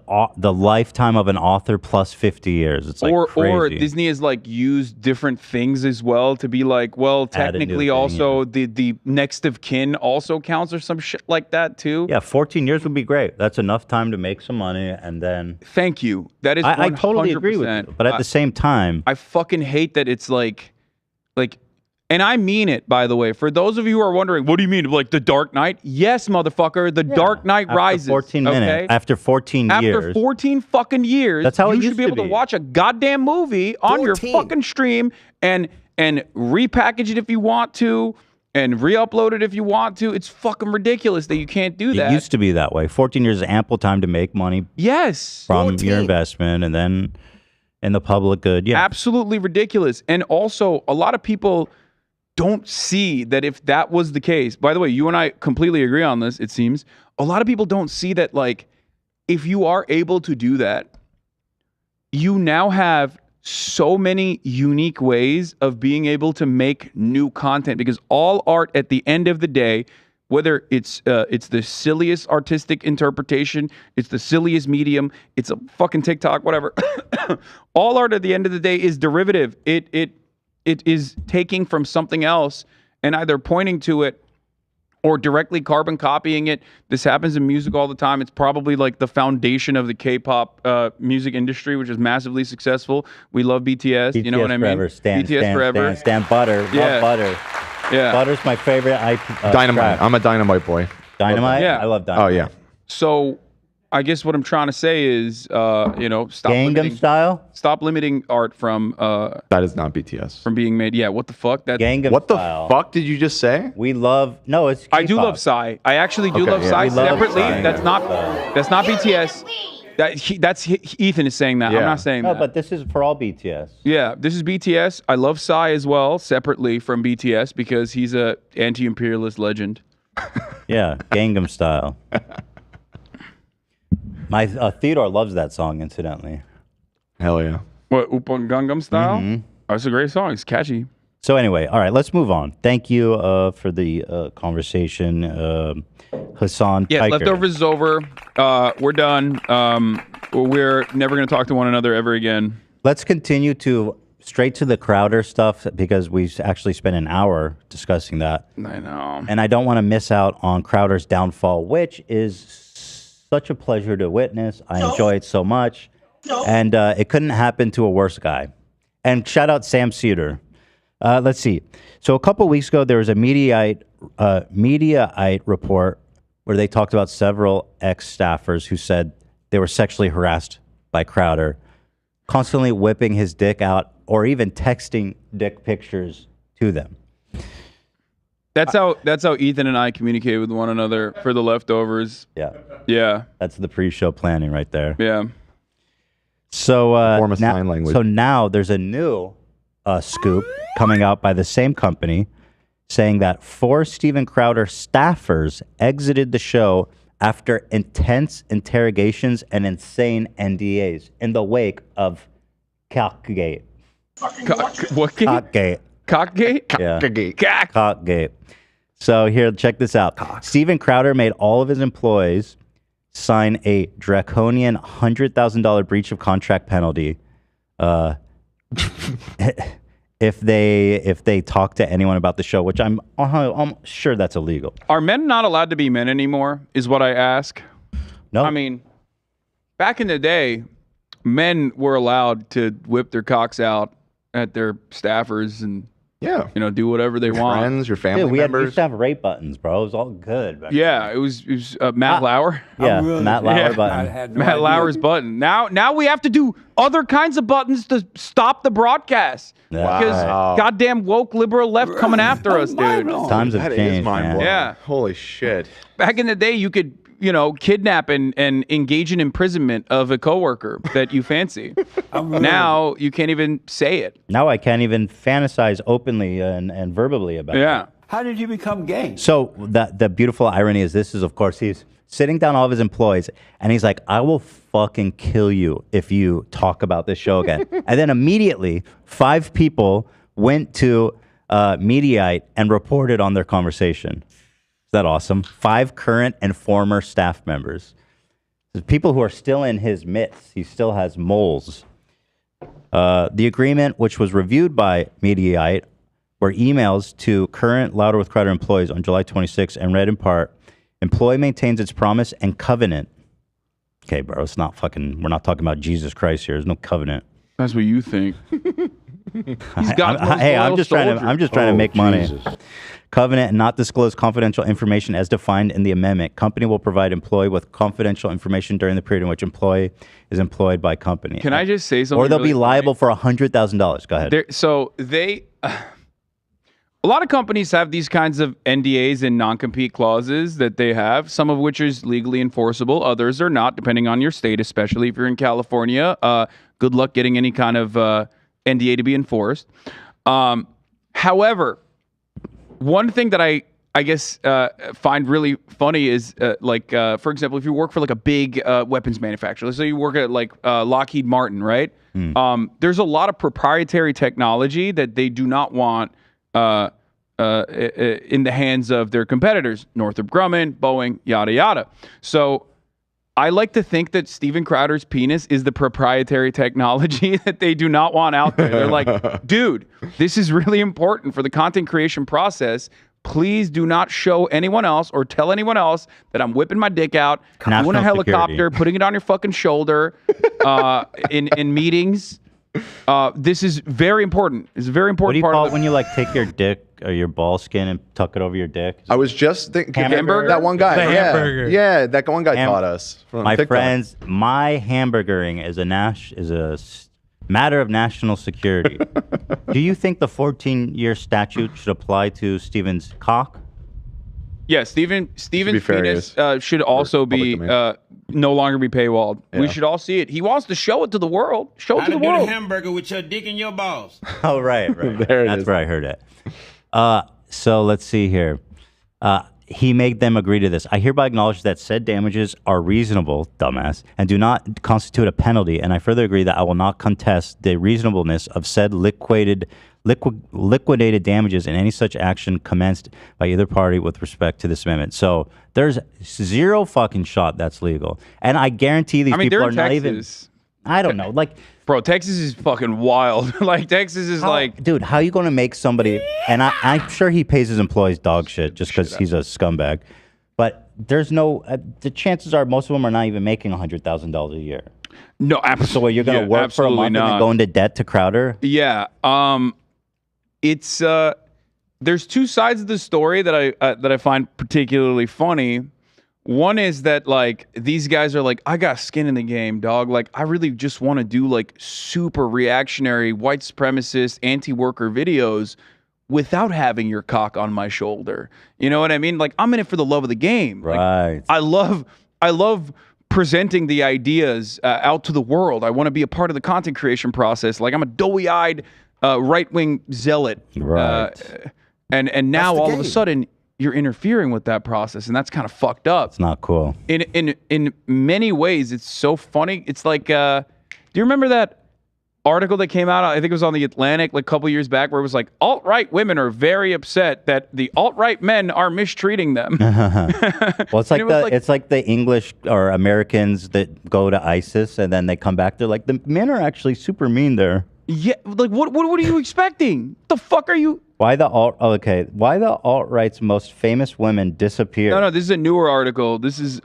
lifetime of an author plus 50 years. It's like or crazy. Disney has like used different things as well to be like, well, Add a new technically thing, also the next of kin also counts or some shit like that too. Yeah, 14 years would be great. That's enough time to make some money, and then Thank you. That is I totally agree with you. But at the same time, I fucking hate that it's like, and I mean it, by the way. For those of you who are wondering, what do you mean? Like The Dark Knight? Yes, motherfucker. The Dark Knight after Rises. 14 minutes, okay? after 14 After years, 14 fucking years, That's how it you should used be to able to be. watch a goddamn movie on your 14. fucking stream and repackage it if you want to and re-upload it if you want to. It's fucking ridiculous that you can't do that. it used to be that way. 14 years is ample time to make money Yes. from 14. your investment, and then in the public good. Yeah, Absolutely ridiculous. And also, a lot of people don't see that if that was the case. By the way, you and I completely agree on this, it seems. A lot of people don't see that, like, if you are able to do that, you now have so many unique ways of being able to make new content, because all art at the end of the day, whether it's the silliest artistic interpretation, it's the silliest medium, it's a fucking TikTok, whatever. All art at the end of the day is derivative. It is taking from something else and either pointing to it or directly carbon copying it. This happens in music all the time. It's probably like the foundation of the K-pop music industry, which is massively successful. We love BTS. You know what I mean? forever. Stan, BTS Stan, forever. Stan, Stan Butter. Yeah. Love Butter. Yeah. Butter's my favorite. Dynamite. track. I'm a Dynamite boy. Dynamite. Yeah. I love Dynamite. Oh yeah. So I guess what I'm trying to say is, stop Gangnam Style. limiting art from That is not BTS. being made. Yeah, what the fuck? That Gangnam What the Style. fuck did you just say? We love. No, it's. I do K-pop. love Psy. I actually do Okay, love yeah. Psy We love separately. Psy, That's yeah. not BTS. That's Ethan is saying that. I'm Yeah. not saying No, that. but this is for all BTS. Yeah, this is BTS. I love Psy as well, separately from BTS, because he's a anti-imperialist legend. Yeah, Gangnam Style. My Theodore loves that song, incidentally. Hell yeah. What, Oopon Gangnam Style? Mm-hmm. Oh, it's a great song. It's catchy. So anyway, all right, let's move on. Thank you for the conversation, Hasan. Yeah, Piker. Leftovers is over. We're done. We're never going to talk to one another ever again. Let's continue to straight to the Crowder stuff, because we've actually spent an hour discussing that. I know. And I don't want to miss out on Crowder's downfall, which is such a pleasure to witness. I enjoy it so much. And it couldn't happen to a worse guy. And shout out Sam Cedar. Let's see. So a couple weeks ago, there was a Mediaite report where they talked about several ex-staffers who said they were sexually harassed by Crowder, constantly whipping his dick out or even texting dick pictures to them. That's how Ethan and I communicate with one another for the Leftovers. Yeah, Yeah. that's the pre-show planning right there. Yeah. So Form of sign language. So now there's a new scoop coming out by the same company saying that 4 Steven Crowder staffers exited the show after intense interrogations and insane NDAs in the wake of Cockgate. What gate? Cockgate. Cockgate? Yeah. Cock. Cockgate. So here, check this out. Steven Crowder made all of his employees sign a draconian $100,000 breach of contract penalty if they talk to anyone about the show, which I'm sure that's illegal. Are men not allowed to be men anymore, is what I ask. No, I mean, back in the day, men were allowed to whip their cocks out at their staffers and, Yeah. do whatever they want. Friends, your family dude, we members. used to have rape buttons, bro. It was all good. back Yeah, it was Matt Lauer. then. Yeah, Matt Lauer Yeah. button. Matt Lauer's button. Now we have to do other kinds of buttons to stop the broadcast. Yeah. Because goddamn woke liberal left coming after us, dude. Times have That is changed, mind man. blowing. Yeah. Holy shit. Back in the day, you could, kidnap and engage in imprisonment of a coworker that you fancy. Now you can't even say it. Now I can't even fantasize openly and verbally about it. Yeah. How did you become gay? So the beautiful irony is this is, of course, he's sitting down all of his employees and he's like, I will fucking kill you if you talk about this show again. And then immediately 5 people went to Mediaite and reported on their conversation. Is that awesome? 5 current and former staff members. The people who are still in his midst. He still has moles. The agreement, which was reviewed by Mediaite, were emails to current Louder with Crowder employees on July 26 and read in part, employee maintains its promise and covenant. Okay, bro, it's not fucking, we're not talking about Jesus Christ here. There's no covenant. That's what you think. He's got I'm just trying to make money. Covenant and not disclose confidential information as defined in the amendment. Company will provide employee with confidential information during the period in which employee is employed by company. Can I just say something? Or they'll really be liable for $100,000. Go ahead. A lot of companies have these kinds of NDAs and non-compete clauses that they have, some of which is legally enforceable. Others are not, depending on your state, especially if you're in California. Good luck getting any kind of NDA to be enforced. However, one thing that I guess find really funny is for example, if you work for like a big weapons manufacturer, let's say you work at like Lockheed Martin, right? There's a lot of proprietary technology that they do not want in the hands of their competitors, Northrop Grumman, Boeing, yada, yada. So I like to think that Steven Crowder's penis is the proprietary technology that they do not want out there. They're like, dude, this is really important for the content creation process. Please do not show anyone else or tell anyone else that I'm whipping my dick out, doing a helicopter, putting it on your fucking shoulder in meetings. This is very important. It's a very important What do you part call of it when you like take your dick or your ball skin and tuck it over your dick? I was just thinking Hamburger? that one guy. The hamburger. Yeah, that one guy taught us. From My TikTok. friends, my hamburgering is a matter of national security. Do you think the 14-year statute should apply to Steven's cock? Yeah, Steven's fair, penis yes. should also be no longer be paywalled. Yeah. We should all see it. He wants to show it to the world. Show it to the world. hamburger with your dick and your balls. Oh, right. There it That's is. where I heard it. So let's see here. He made them agree to this. I hereby acknowledge that said damages are reasonable, dumbass, and do not constitute a penalty. And I further agree that I will not contest the reasonableness of said liquidated damages in any such action commenced by either party with respect to this amendment. So there's zero fucking shot that's legal. And I guarantee these people they're are in not Texas. even... I don't know. Like... Bro, Texas is fucking wild. Like, Texas is like... Dude, how are you going to make somebody... And I'm sure he pays his employees dog shit just because he's a scumbag. But there's no... the chances are most of them are not even making $100,000 a year. No, absolutely. So you're going to work for a month and then go into debt to Crowder? Yeah. It's... there's two sides of the story that I find particularly funny. One is that, like, these guys are like, I got skin in the game, dog. Like, I really just want to do, like, super reactionary, white supremacist, anti-worker videos without having your cock on my shoulder. You know what I mean? Like, I'm in it for the love of the game. Right. Like, I love presenting the ideas out to the world. I want to be a part of the content creation process. Like, I'm a doughy-eyed right-wing zealot. Right. And now, all of a sudden... you're interfering with that process, and that's kind of fucked up. It's not cool. In many ways, it's so funny. It's like, do you remember that article that came out? I think it was on the Atlantic like a couple years back, where it was like, alt-right women are very upset that the alt-right men are mistreating them. Well, it's like it's like the English or Americans that go to ISIS and then they come back. They're like, the men are actually super mean there. Yeah, like what are you expecting? The fuck are you? Why the alt-right's most famous women disappeared? No, this is a newer article. This is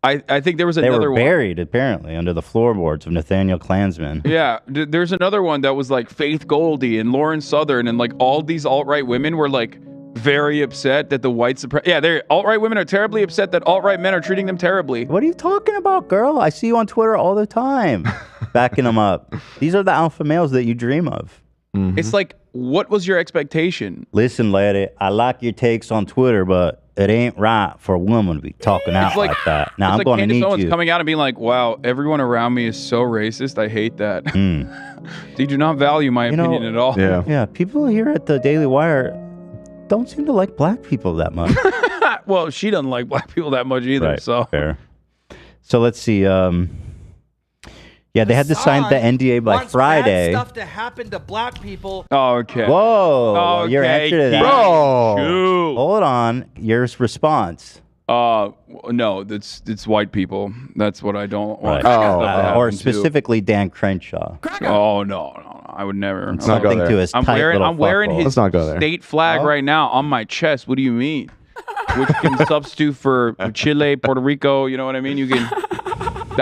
I think there was another one. They were buried apparently under the floorboards of Nathaniel Klansmen. Yeah, there's another one that was like Faith Goldie and Lauren Southern, and like all these alt-right women were like very upset that the white they're alt-right women are terribly upset that alt-right men are treating them terribly. What are you talking about, girl? I see you on Twitter all the time, backing them up. These are the alpha males that you dream of. Mm-hmm. It's like, what was your expectation? Listen, lady, I like your takes on Twitter, but it ain't right for a woman to be talking out like that. Now I'm going to need Owens you. coming out and being like, wow, everyone around me is so racist. I hate that. They do not value my opinion at all. Yeah, people here at the Daily Wire don't seem to like black people that much. Well, she doesn't like black people that much either. Right, so fair. So let's see. Yeah, they had to sign the NDA by Friday. Bad stuff to happen to black people. Oh, okay. Whoa, your answer to that. Bro. Shoot. Hold on, your response. No, it's white people. That's what I don't want. Right. Or happen to. specifically Dan Crenshaw. Oh no, I would never. not go Something there. to his I'm tight wearing little fuckhole. his Let's not go there. state flag right now on my chest. What do you mean? Which can substitute for Chile, Puerto Rico. You know what I mean? You can.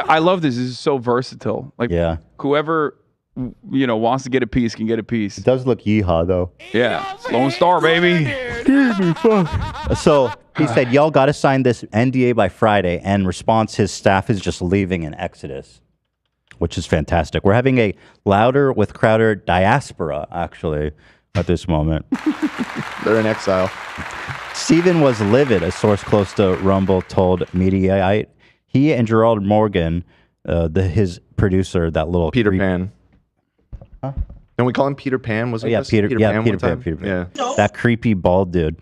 I love this. This is so versatile. Like whoever wants to get a piece can get a piece. It does look yeehaw though. Yeah, Lone Star baby. So he said, y'all got to sign this NDA by Friday. And response, his staff is just leaving in Exodus, which is fantastic. We're having a Louder with Crowder diaspora, actually, at this moment. They're in exile. Steven was livid, a source close to Rumble told Mediaite. He and Gerald Morgan, his producer, that little Peter Pan. Huh? Don't we call him Peter Pan? Was it Peter Pan. Yeah. That creepy bald dude.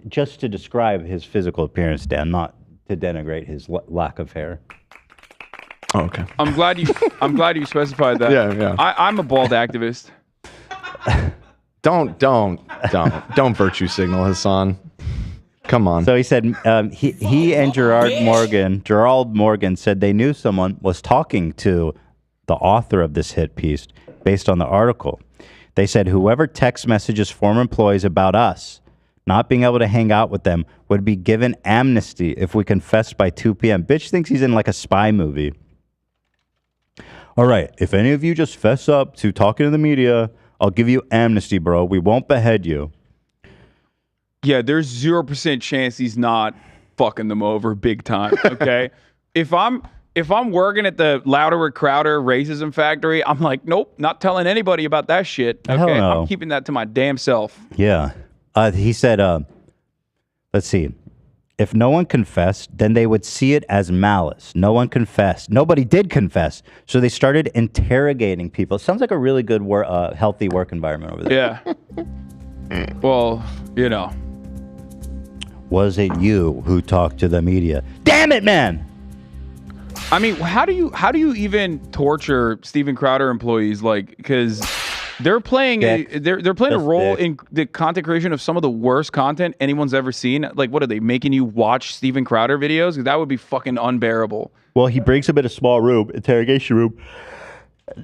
Just to describe his physical appearance, Dan, not to denigrate his lack of hair. Oh, okay. I'm glad you specified that. Yeah. I'm a bald activist. Don't virtue signal, Hasan. Come on. So he said he and Gerald Morgan said they knew someone was talking to the author of this hit piece based on the article. They said whoever text messages former employees about us not being able to hang out with them would be given amnesty if we confessed by 2 p.m. Bitch thinks he's in like a spy movie. All right, if any of you just fess up to talking to the media, I'll give you amnesty, bro. We won't behead you. Yeah, there's 0% chance he's not fucking them over big time. Okay, if I'm working at the Louder with Crowder racism factory, I'm like, nope, not telling anybody about that shit. Okay, Hell no. I'm keeping that to my damn self. Yeah. He said, let's see. If no one confessed, then they would see it as malice. No one confessed. Nobody did confess. So they started interrogating people. Sounds like a really good, healthy work environment over there. Yeah. Well, Was it you who talked to the media? Damn it, man! I mean, how do you even torture Steven Crowder employees? Like, because they're playing they're playing a role in the content creation of some of the worst content anyone's ever seen. Like, what are they making you watch Steven Crowder videos? 'Cause that would be fucking unbearable. Well, he breaks him in a small room, interrogation room,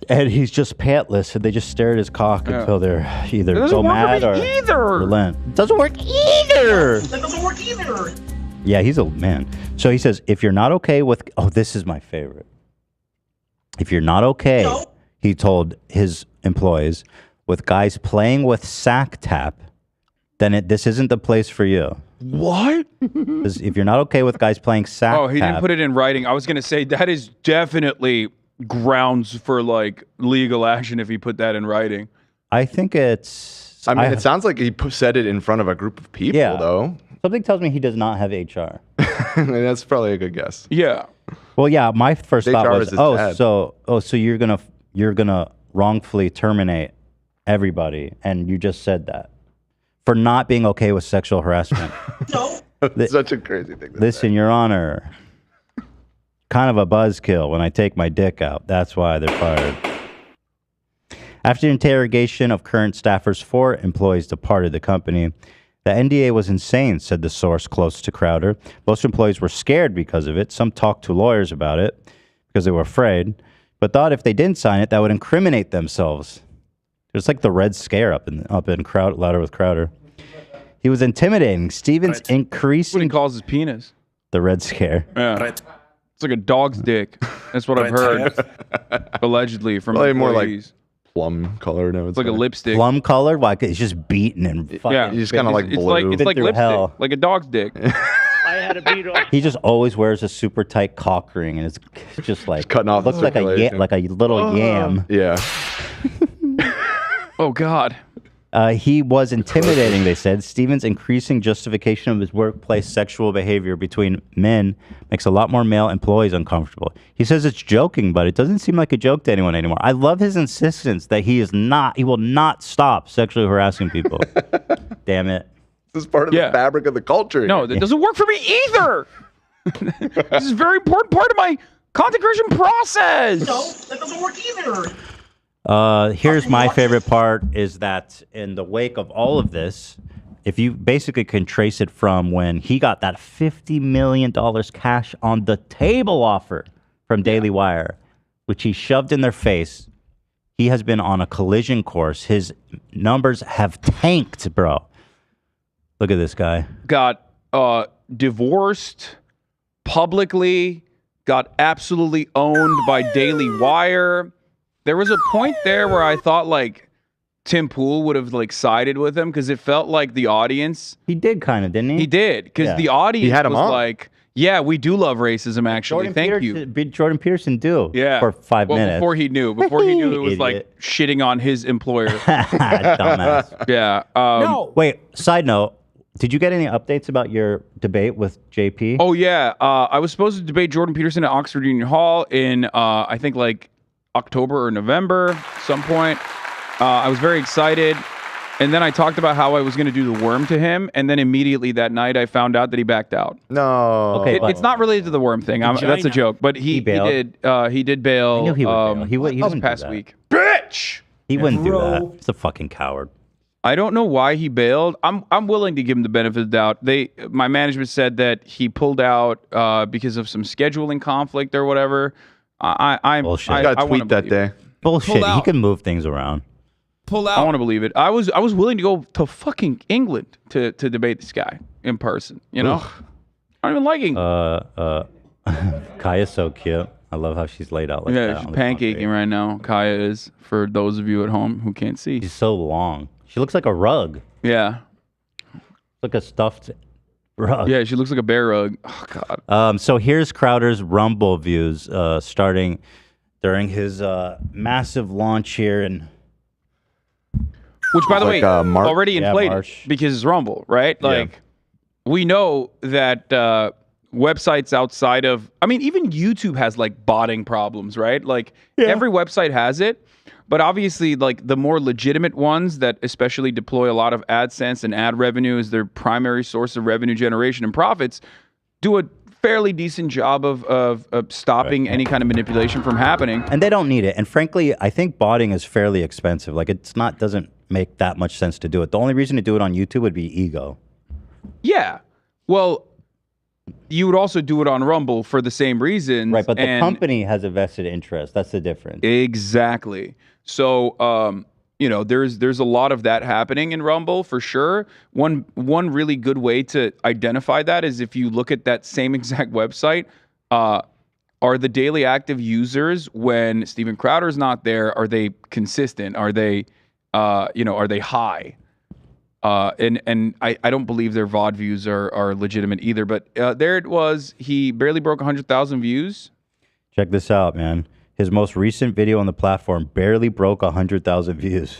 and he's just pantless, and they just stare at his cock until they're either go mad or relent. It doesn't work either. That doesn't work either. Yeah, he's a man. So he says, if you're not okay with... Oh, this is my favorite. If you're not okay, he told his employees, with guys playing with sack tap, then this isn't the place for you. What? If you're not okay with guys playing sack tap... Oh, he didn't put it in writing. I was going to say that is definitely grounds for like legal action if he put that in writing. I think it's... I mean, it sounds like he said it in front of a group of people, though. Something tells me he does not have HR. That's probably a good guess. Yeah. Well, yeah. My first thought HR was, so you're gonna wrongfully terminate everybody, and you just said that for not being okay with sexual harassment. That's such a crazy thing. Listen, Your Honor, kind of a buzzkill when I take my dick out. That's why they're fired. After interrogation of current staffers, 4 employees departed the company. The NDA was insane, said the source close to Crowder. Most employees were scared because of it. Some talked to lawyers about it because they were afraid, but thought if they didn't sign it, that would incriminate themselves. It was like the Red Scare up in Louder with Crowder. He was intimidating. Stevens increasing... What he calls his penis. The Red Scare. Yeah. It's like a dog's dick. That's what I've heard. Allegedly from Probably more like employees. plum color. No, It's like a lipstick. Plum colored? Like it's just beaten and fucking... Yeah. You just kind of like It's blue. like Been through lipstick, hell. like a dog's dick. I had a beat off. He just always wears a super tight cock ring, and it's just like... cutting off the looks like a circulation. little yam. Yeah. Oh God. He was intimidating, they said. Stevens' increasing justification of his workplace sexual behavior between men makes a lot more male employees uncomfortable. He says it's joking, but it doesn't seem like a joke to anyone anymore. I love his insistence that he will not stop sexually harassing people. Damn it. This is part of the fabric of the culture. No, that doesn't work for me either. This is a very important part of my content creation process. No, that doesn't work either. Here's my favorite part is that in the wake of all of this, if you basically can trace it from when he got that $50 million cash on the table offer from Daily Wire, which he shoved in their face, he has been on a collision course. His numbers have tanked, bro. Look at this guy. Got divorced publicly, got absolutely owned by Daily Wire. There was a point there where I thought like Tim Pool would have like sided with him because it felt like the audience. He did kind of, didn't he? He did because the audience He had him was on. like, "Yeah, we do love racism. Actually, thank you." Jordan Peterson do. Yeah, For 5 minutes. Before he knew it was like Idiot. shitting on his employer. Dumbass. Yeah. No. Wait, side note. Did you get any updates about your debate with JP? Oh yeah, I was supposed to debate Jordan Peterson at Oxford Union Hall in I think like October or November, some point. I was very excited, and then I talked about how I was going to do the worm to him, and then immediately that night I found out that he backed out. No. Okay, but- It's not related to the worm thing. That's a joke, but he bailed. did bail. I knew he would bail. He this wouldn't do past that. week. Bitch. He wouldn't do that. Bro. He's a fucking coward. I don't know why he bailed. I'm willing to give him the benefit of the doubt. My management said that he pulled out because of some scheduling conflict or whatever. Bullshit. I got a wanna tweet that believe day. it. Bullshit. Pull He out. can move things around. Pull I out. want to believe it. I was willing to go to fucking England to debate this guy in person. You know, I don't even like England. Kaya's so cute. I love how she's laid out like that. Yeah, she's on the concrete. pancaking right now. Kaya is, for those of you at home who can't see. She's so long. She looks like a rug. Yeah, Like a stuffed rug. yeah, she looks like a bear rug. Oh God. So here's Crowder's Rumble views starting during his massive launch here. And Which, by the Like, way, March? already Yeah, inflated March. because it's Rumble, right? Like, we know that websites outside of, I mean, even YouTube has like botting problems, right? Like, every website has it. But obviously, like the more legitimate ones that especially deploy a lot of AdSense and ad revenue as their primary source of revenue generation and profits, do a fairly decent job of stopping any kind of manipulation from happening. And they don't need it. And frankly, I think botting is fairly expensive. Like doesn't make that much sense to do it. The only reason to do it on YouTube would be ego. Yeah. Well, you would also do it on Rumble for the same reasons. Right, but the and- company has a vested interest. That's the difference. Exactly. So, there's a lot of that happening in Rumble for sure. One really good way to identify that is if you look at that same exact website, are the daily active users when Steven Crowder's not there, are they consistent? Are they, are they high? And I don't believe their VOD views are legitimate either. But there it was. He barely broke 100,000 views. Check this out, man. His most recent video on the platform barely broke 100,000 views.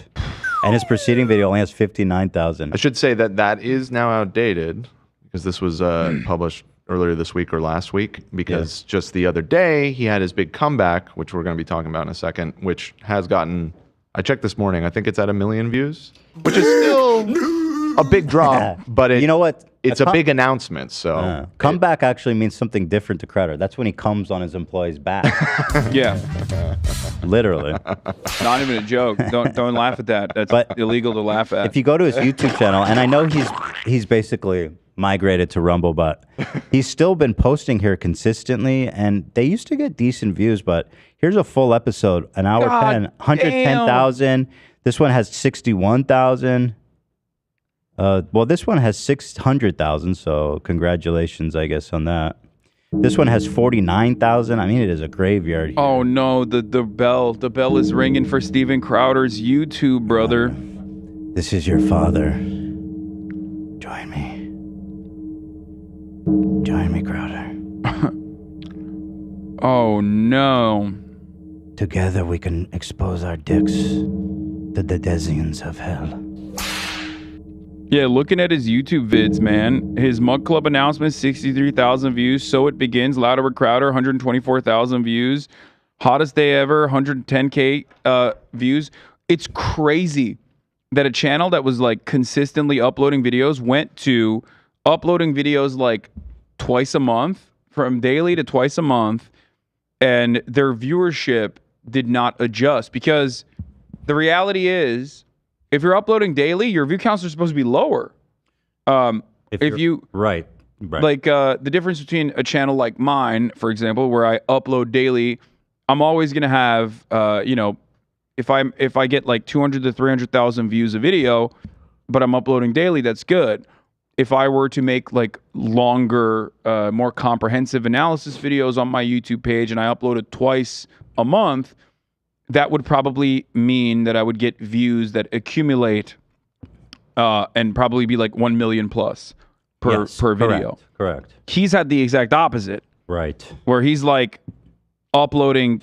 And his preceding video only has 59,000. I should say that is now outdated because this was published earlier this week or last week because just the other day he had his big comeback, which we're going to be talking about in a second, which has gotten, I checked this morning, I think it's at 1 million views, which is still a big drop, but You know what? It's a big announcement, so Comeback actually means something different to Crowder. That's when he comes on his employee's back. Yeah. Literally. Not even a joke. Don't laugh at that. That's But illegal to laugh at. If you go to his YouTube channel, and I know he's basically migrated to Rumble, but he's still been posting here consistently, and they used to get decent views, but here's a full episode, an hour God 10, 110,000. This one has 61,000. Well, this one has 600,000, so congratulations, I guess, on that. This one has 49,000. I mean, it is a graveyard here. Oh no, the bell is ringing for Steven Crowder's YouTube, brother. This is your father. Join me. Join me, Crowder. Oh no. Together we can expose our dicks to the denizens of hell. Yeah, looking at his YouTube vids, man. His Mug Club announcement, 63,000 views. So It Begins, Louder with Crowder, 124,000 views. Hottest Day Ever, 110K views. It's crazy that a channel that was like consistently uploading videos went to uploading videos like twice a month, from daily to twice a month, and their viewership did not adjust because the reality is, if you're uploading daily, your view counts are supposed to be lower. If you right. like the difference between a channel like mine, for example, where I upload daily, I'm always gonna have if I get like 200 to 300,000 views a video, but I'm uploading daily, that's good. If I were to make like longer, more comprehensive analysis videos on my YouTube page and I upload it twice a month, that would probably mean that I would get views that accumulate and probably be like 1 million plus per video. Correct. He's had the exact opposite. Right. Where he's like uploading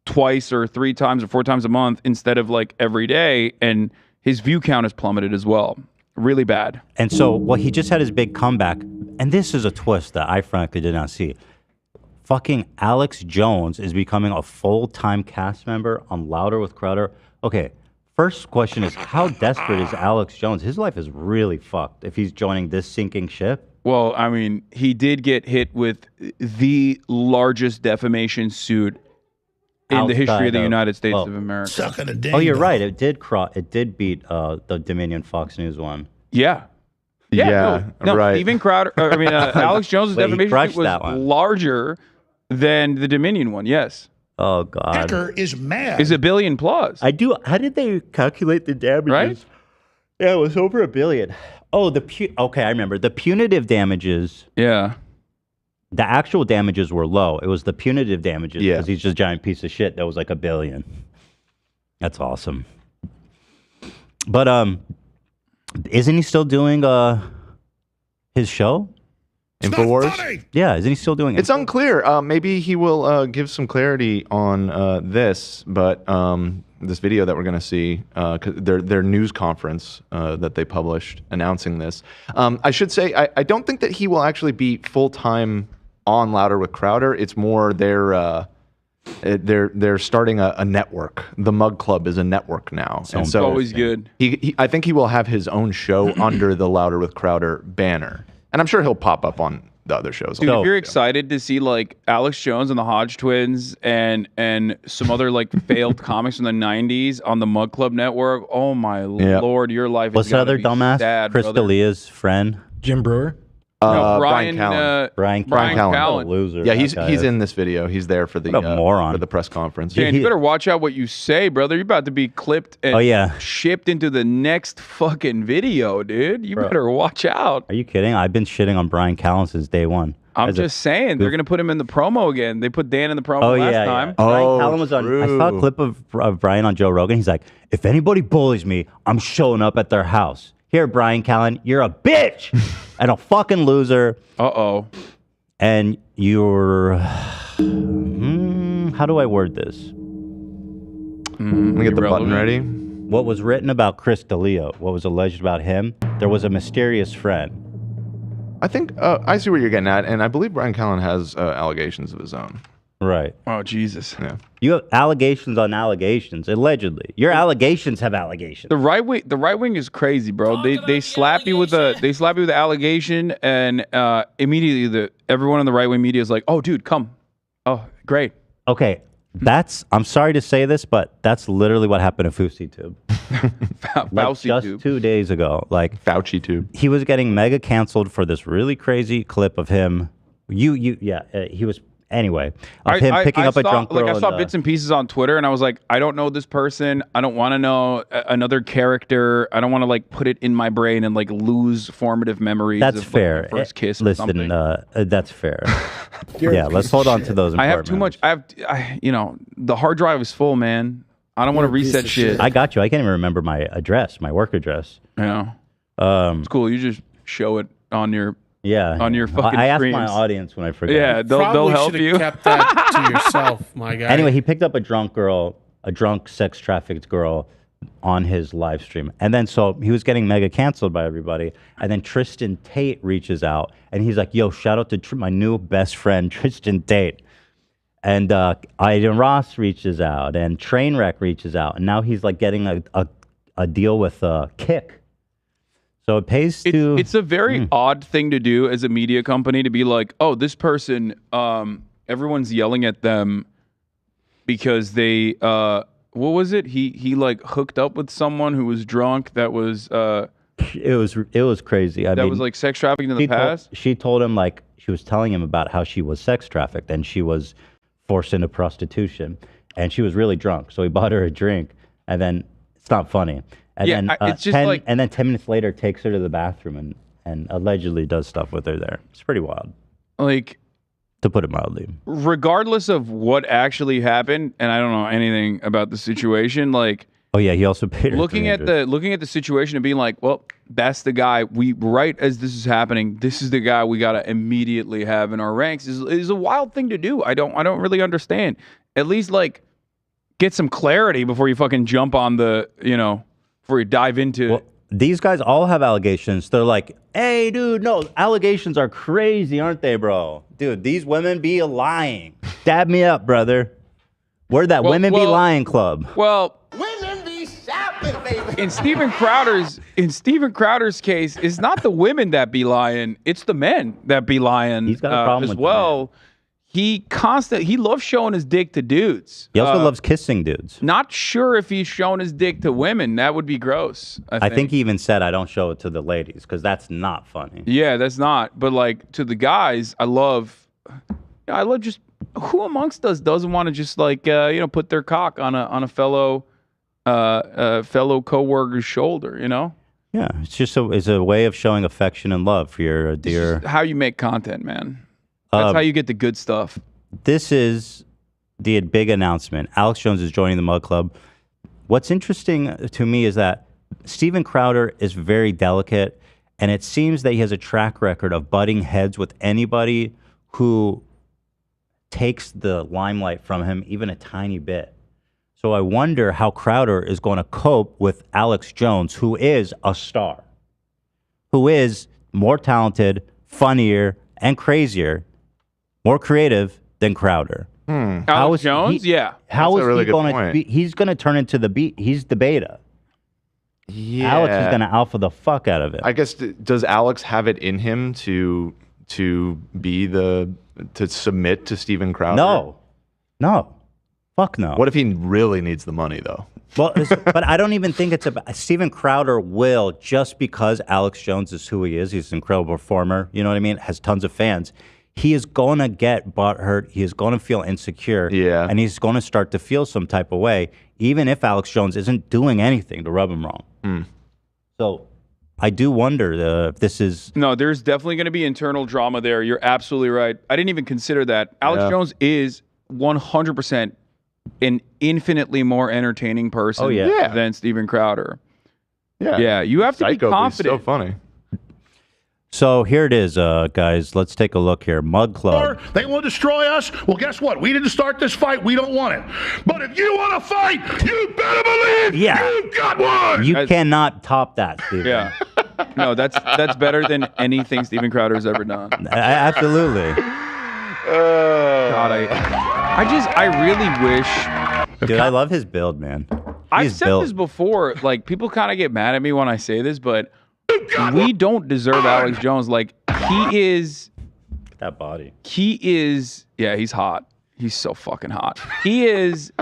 twice or 3 times or 4 times a month instead of like every day, and his view count has plummeted as well. Really bad. And so, well, he just had his big comeback, and this is a twist that I frankly did not see. Fucking Alex Jones is becoming a full-time cast member on Louder with Crowder. Okay, first question is, how desperate is Alex Jones? His life is really fucked if he's joining this sinking ship. Well, I mean, he did get hit with the largest defamation suit in the history of the United States of America. Suck at a ding. Oh, you're right. It did beat the Dominion Fox News one. Yeah. No, right. Even Crowder. I mean, Alex Jones' defamation suit was that one. larger than the Dominion one. Yes. Oh God. Hacker is mad. Is $1 billion plus. I do. How did they calculate the damages? Right? Yeah, it was over $1 billion. Oh, okay, I remember the punitive damages. Yeah. The actual damages were low. It was the punitive damages Yeah. because he's just a giant piece of shit. That was like $1 billion. That's awesome. But isn't he still doing his show? InfoWars? Yeah, isn't he still doing it? It's unclear. Maybe he will give some clarity on this, but this video that we're going to see, their news conference that they published announcing this. I should say, I don't think that he will actually be full-time on Louder with Crowder. It's more they're starting a network. The Mug Club is a network now. And so always good. I think he will have his own show under the Louder with Crowder banner. And I'm sure he'll pop up on the other shows. Dude, if you're excited to see like Alex Jones and the Hodge twins and some other like failed comics from the 90s on the Mug Club network, oh my lord, your life is What's the other dumbass? sad, Chris brother. D'Elia's friend? Jim Brewer? No, Brian Callen. Brian Callen. What a loser. Yeah, that guy he's is. in this video. He's there for the What a moron. for the press conference. Dan, you better watch out what you say, brother. You're about to be clipped and shipped into the next fucking video, dude. You better watch out. Are you kidding? I've been shitting on Brian Callen since day one. I'm just saying, they're going to put him in the promo again. They put Dan in the promo last time. Brian Callen was on. I saw a clip of Brian on Joe Rogan. He's like, if anybody bullies me, I'm showing up at their house. Here, Brian Callen, you're a bitch and a fucking loser. Uh-oh. And you're... how do I word this? Let me get the button ready. What was written about Chris D'Elia, what was alleged about him, there was a mysterious friend. I think I see what you're getting at, and I believe Brian Callen has allegations of his own. Right. Oh, Jesus. Yeah. You have allegations on allegations, allegedly. Your allegations have allegations. The right wing is crazy, bro. They slap you with the allegation, and immediately everyone in the right wing media is like, "Oh, dude, come. Oh, great." Okay, I'm sorry to say this, but that's literally what happened to FouseyTube. Just 2 days ago, like Fauci tube. He was getting mega canceled for this really crazy clip of him. He was. Anyway, of him picking up a drunk girl. Like I saw bits and pieces on Twitter, and I was like, I don't know this person. I don't want to know another character. I don't want to like put it in my brain and like lose formative memories. That's of, fair. Like, first kiss. Listen, that's fair. Yeah, let's hold on to those. I have too much. The hard drive is full, man. I don't want to reset shit. I got you. I can't even remember my address, my work address. Yeah. It's cool. You just show it on your. Yeah, on your fucking I asked streams. my audience when I forget. Yeah, they'll help you. Kept that to yourself, my guy. Anyway, he picked up a drunk sex trafficked girl on his live stream. And then so he was getting mega canceled by everybody. And then Tristan Tate reaches out and he's like, yo, shout out to my new best friend, Tristan Tate. And Aiden Ross reaches out and Trainwreck reaches out. And now he's like getting a deal with Kick. So it pays to... It's a very odd thing to do as a media company to be like, oh, this person, everyone's yelling at them because they, what was it? He like hooked up with someone who was drunk that was It was crazy. I That mean, was like sex trafficking in the past. She told him, like, she was telling him about how she was sex trafficked and she was forced into prostitution, and she was really drunk. So he bought her a drink, and then it's not funny. And Yeah, then it's just like- and then 10 minutes later takes her to the bathroom and allegedly does stuff with her there. It's pretty wild, Like, to put it mildly. regardless of what actually happened, and I don't know anything about the situation, like Oh yeah, he also paid her looking at the situation and being like, well, that's the guy we right as this is happening, this is the guy we gotta immediately have in our ranks is a wild thing to do. I don't really understand. At least like get some clarity before you fucking jump on the, before you dive into Well, these guys all have allegations. They're like, hey, dude, no, allegations are crazy, aren't they, bro? Dude, these women be lying. Dab me up, brother. We're that women be lying club. Well, Women be shopping, baby. in Steven Crowder's case, it's not the women that be lying, it's the men that be lying. He's got a problem as with the well. He loves showing his dick to dudes. He also loves kissing dudes. Not sure if he's showing his dick to women. That would be gross. I think he even said, I don't show it to the ladies, because that's not funny. Yeah, that's not. But like to the guys, I love just who amongst us doesn't want to just like put their cock on a fellow coworker's shoulder. Yeah, it's just it's a way of showing affection and love for your dear. How you make content, man. That's how you get the good stuff. This is the big announcement. Alex Jones is joining the Mug Club. What's interesting to me is that Steven Crowder is very delicate, and it seems that he has a track record of butting heads with anybody who takes the limelight from him even a tiny bit. So I wonder how Crowder is going to cope with Alex Jones, who is a star, who is more talented, funnier, and crazier, more creative than Crowder. Alex Jones? Yeah. How That's is a really he good going to point. be? He's going to turn into the beat. He's the beta. Yeah. Alex is going to alpha the fuck out of it. I guess does Alex have it in him to be to submit to Steven Crowder? No. Fuck no. What if he really needs the money though? Well, but I don't even think it's about Steven Crowder will, just because Alex Jones is who he is. He's an incredible performer. You know what I mean? Has tons of fans. He is going to get butthurt. He is going to feel insecure. Yeah. And he's going to start to feel some type of way, even if Alex Jones isn't doing anything to rub him wrong. So I do wonder if this is... No, there's definitely going to be internal drama there. You're absolutely right. I didn't even consider that. Alex Jones is 100% an infinitely more entertaining person than Steven Crowder. Yeah, you have to be Psycho, but he's confident. so funny. So here it is, guys. Let's take a look here. Mug Club. They will destroy us. Well, guess what? We didn't start this fight. We don't want it. But if you want to fight, you better believe you've got one. You cannot top that, Steven. Yeah. No, that's better than anything Steven Crowder's ever done. Absolutely. God, I really wish. Dude, I love his build, man. I've said this before. Like, people kind of get mad at me when I say this, but we don't deserve Alex Jones. Like, he is. That body. He is. Yeah, he's hot. He's so fucking hot. He is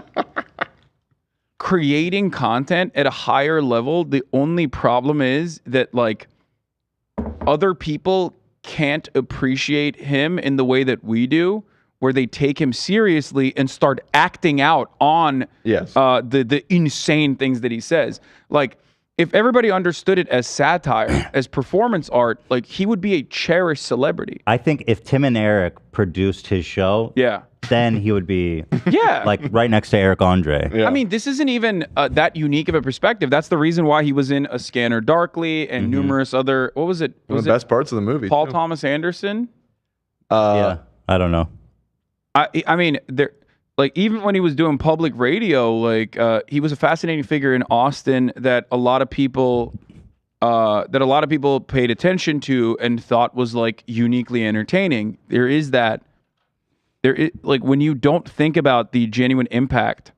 creating content at a higher level. The only problem is that, like, other people can't appreciate him in the way that we do, where they take him seriously and start acting out on the insane things that he says. Like, if everybody understood it as satire, as performance art, like, he would be a cherished celebrity. I think if Tim and Eric produced his show, then he would be like right next to Eric Andre. I mean, this isn't even that unique of a perspective. That's the reason why he was in A Scanner Darkly and numerous other. What was it? One of the best parts of the movie. Paul Thomas Anderson. Yeah, I don't know. I mean, there. Like, even when he was doing public radio, like, he was a fascinating figure in Austin that a lot of people paid attention to and thought was, like, uniquely entertaining. There is, like, when you don't think about the genuine impact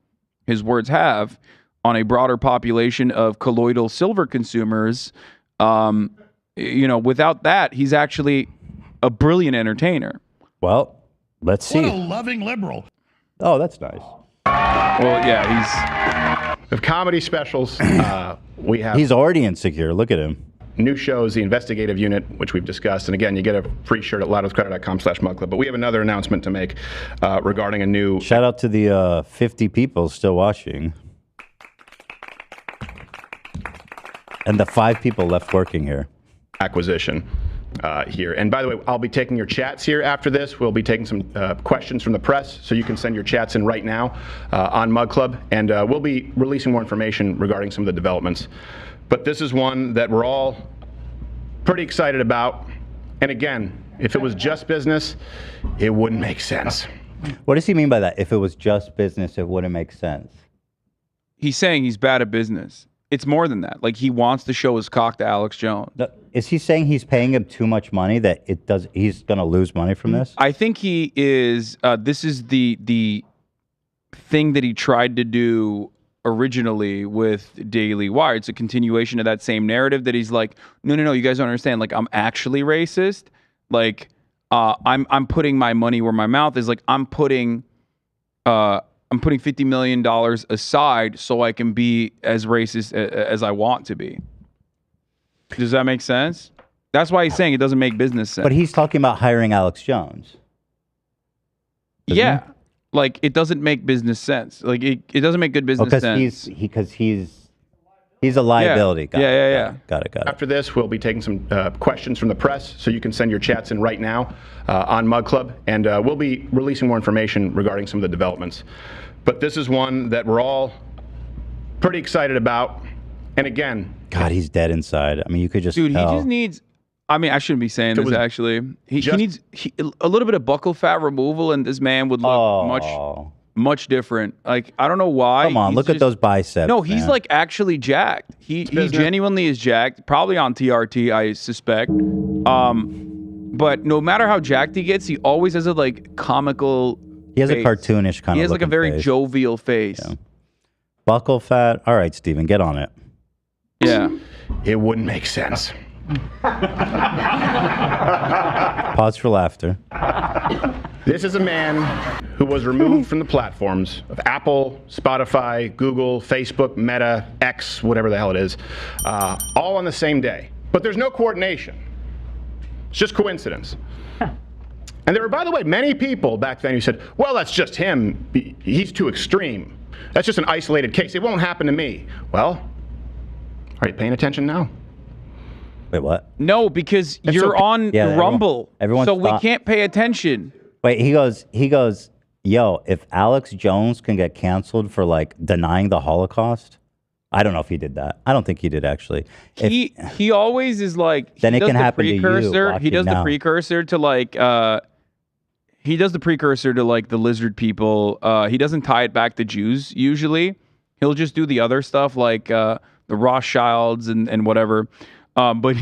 his words have on a broader population of colloidal silver consumers, without that, he's actually a brilliant entertainer. Well, let's see. What a loving liberal. Oh, that's nice. Well, yeah, Of comedy specials, we have. He's already insecure. Look at him. new shows, the investigative unit, which we've discussed. And again, you get a free shirt at louderscredit.com/mugclub. But we have another announcement to make regarding a new... Shout out to the 50 people still watching. And the 5 people left working here. Acquisition here. And by the way, I'll be taking your chats here after this. We'll be taking some questions from the press, so you can send your chats in right now on Mug Club, and we'll be releasing more information regarding some of the developments. But this is one that we're all pretty excited about. And again, if it was just business, it wouldn't make sense. What does he mean by that? If it was just business, it wouldn't make sense. He's saying he's bad at business. It's more than that. Like, he wants to show his cock to Alex Jones. Is he saying he's paying him too much money that he's going to lose money from this? I think he is. This is the thing that he tried to do originally with Daily Wire. It's a continuation of that same narrative that he's like, no, you guys don't understand. Like, I'm actually racist. Like, I'm putting my money where my mouth is. Like, I'm putting $50 million aside so I can be as racist as I want to be. Does that make sense? That's why he's saying it doesn't make business sense. But he's talking about hiring Alex Jones. Yeah. Like, it doesn't make business sense. Like, it doesn't make good business sense. Because he's a liability guy. Yeah. Got it. After this, we'll be taking some questions from the press, so you can send your chats in right now on Mug Club, and we'll be releasing more information regarding some of the developments. But this is one that we're all pretty excited about. And again... God, he's dead inside. I mean, you could just Dude, tell. he just needs... I mean, I shouldn't be saying this, actually. He needs a little bit of buccal fat removal, and this man would look much different. Like, I don't know why. Come on, look at those biceps. No, he's man. like actually jacked. He genuinely is jacked. Probably on TRT, I suspect. But no matter how jacked he gets, he always has a like comical. He has face. a cartoonish kind of. He has like a very face. jovial face. Yeah. Buckle fat. All right, Steven, get on it. Yeah. It wouldn't make sense. Pause for laughter. This is a man who was removed from the platforms of Apple, Spotify, Google, Facebook, Meta, X, whatever the hell it is, all on the same day. But there's no coordination. It's just coincidence. And there were, by the way, many people back then who said, well, that's just him. He's too extreme. That's just an isolated case. It won't happen to me. Well, are you paying attention now? Wait, what? No, because you're on Rumble, so we can't pay attention. Wait, he goes, yo, if Alex Jones can get canceled for like denying the Holocaust, I don't know if he did that. I don't think he did actually. He always is like, then it can happen to you. He does the precursor to like, he does the precursor to like the lizard people. He doesn't tie it back to Jews usually. He'll just do the other stuff like the Rothschilds and whatever. But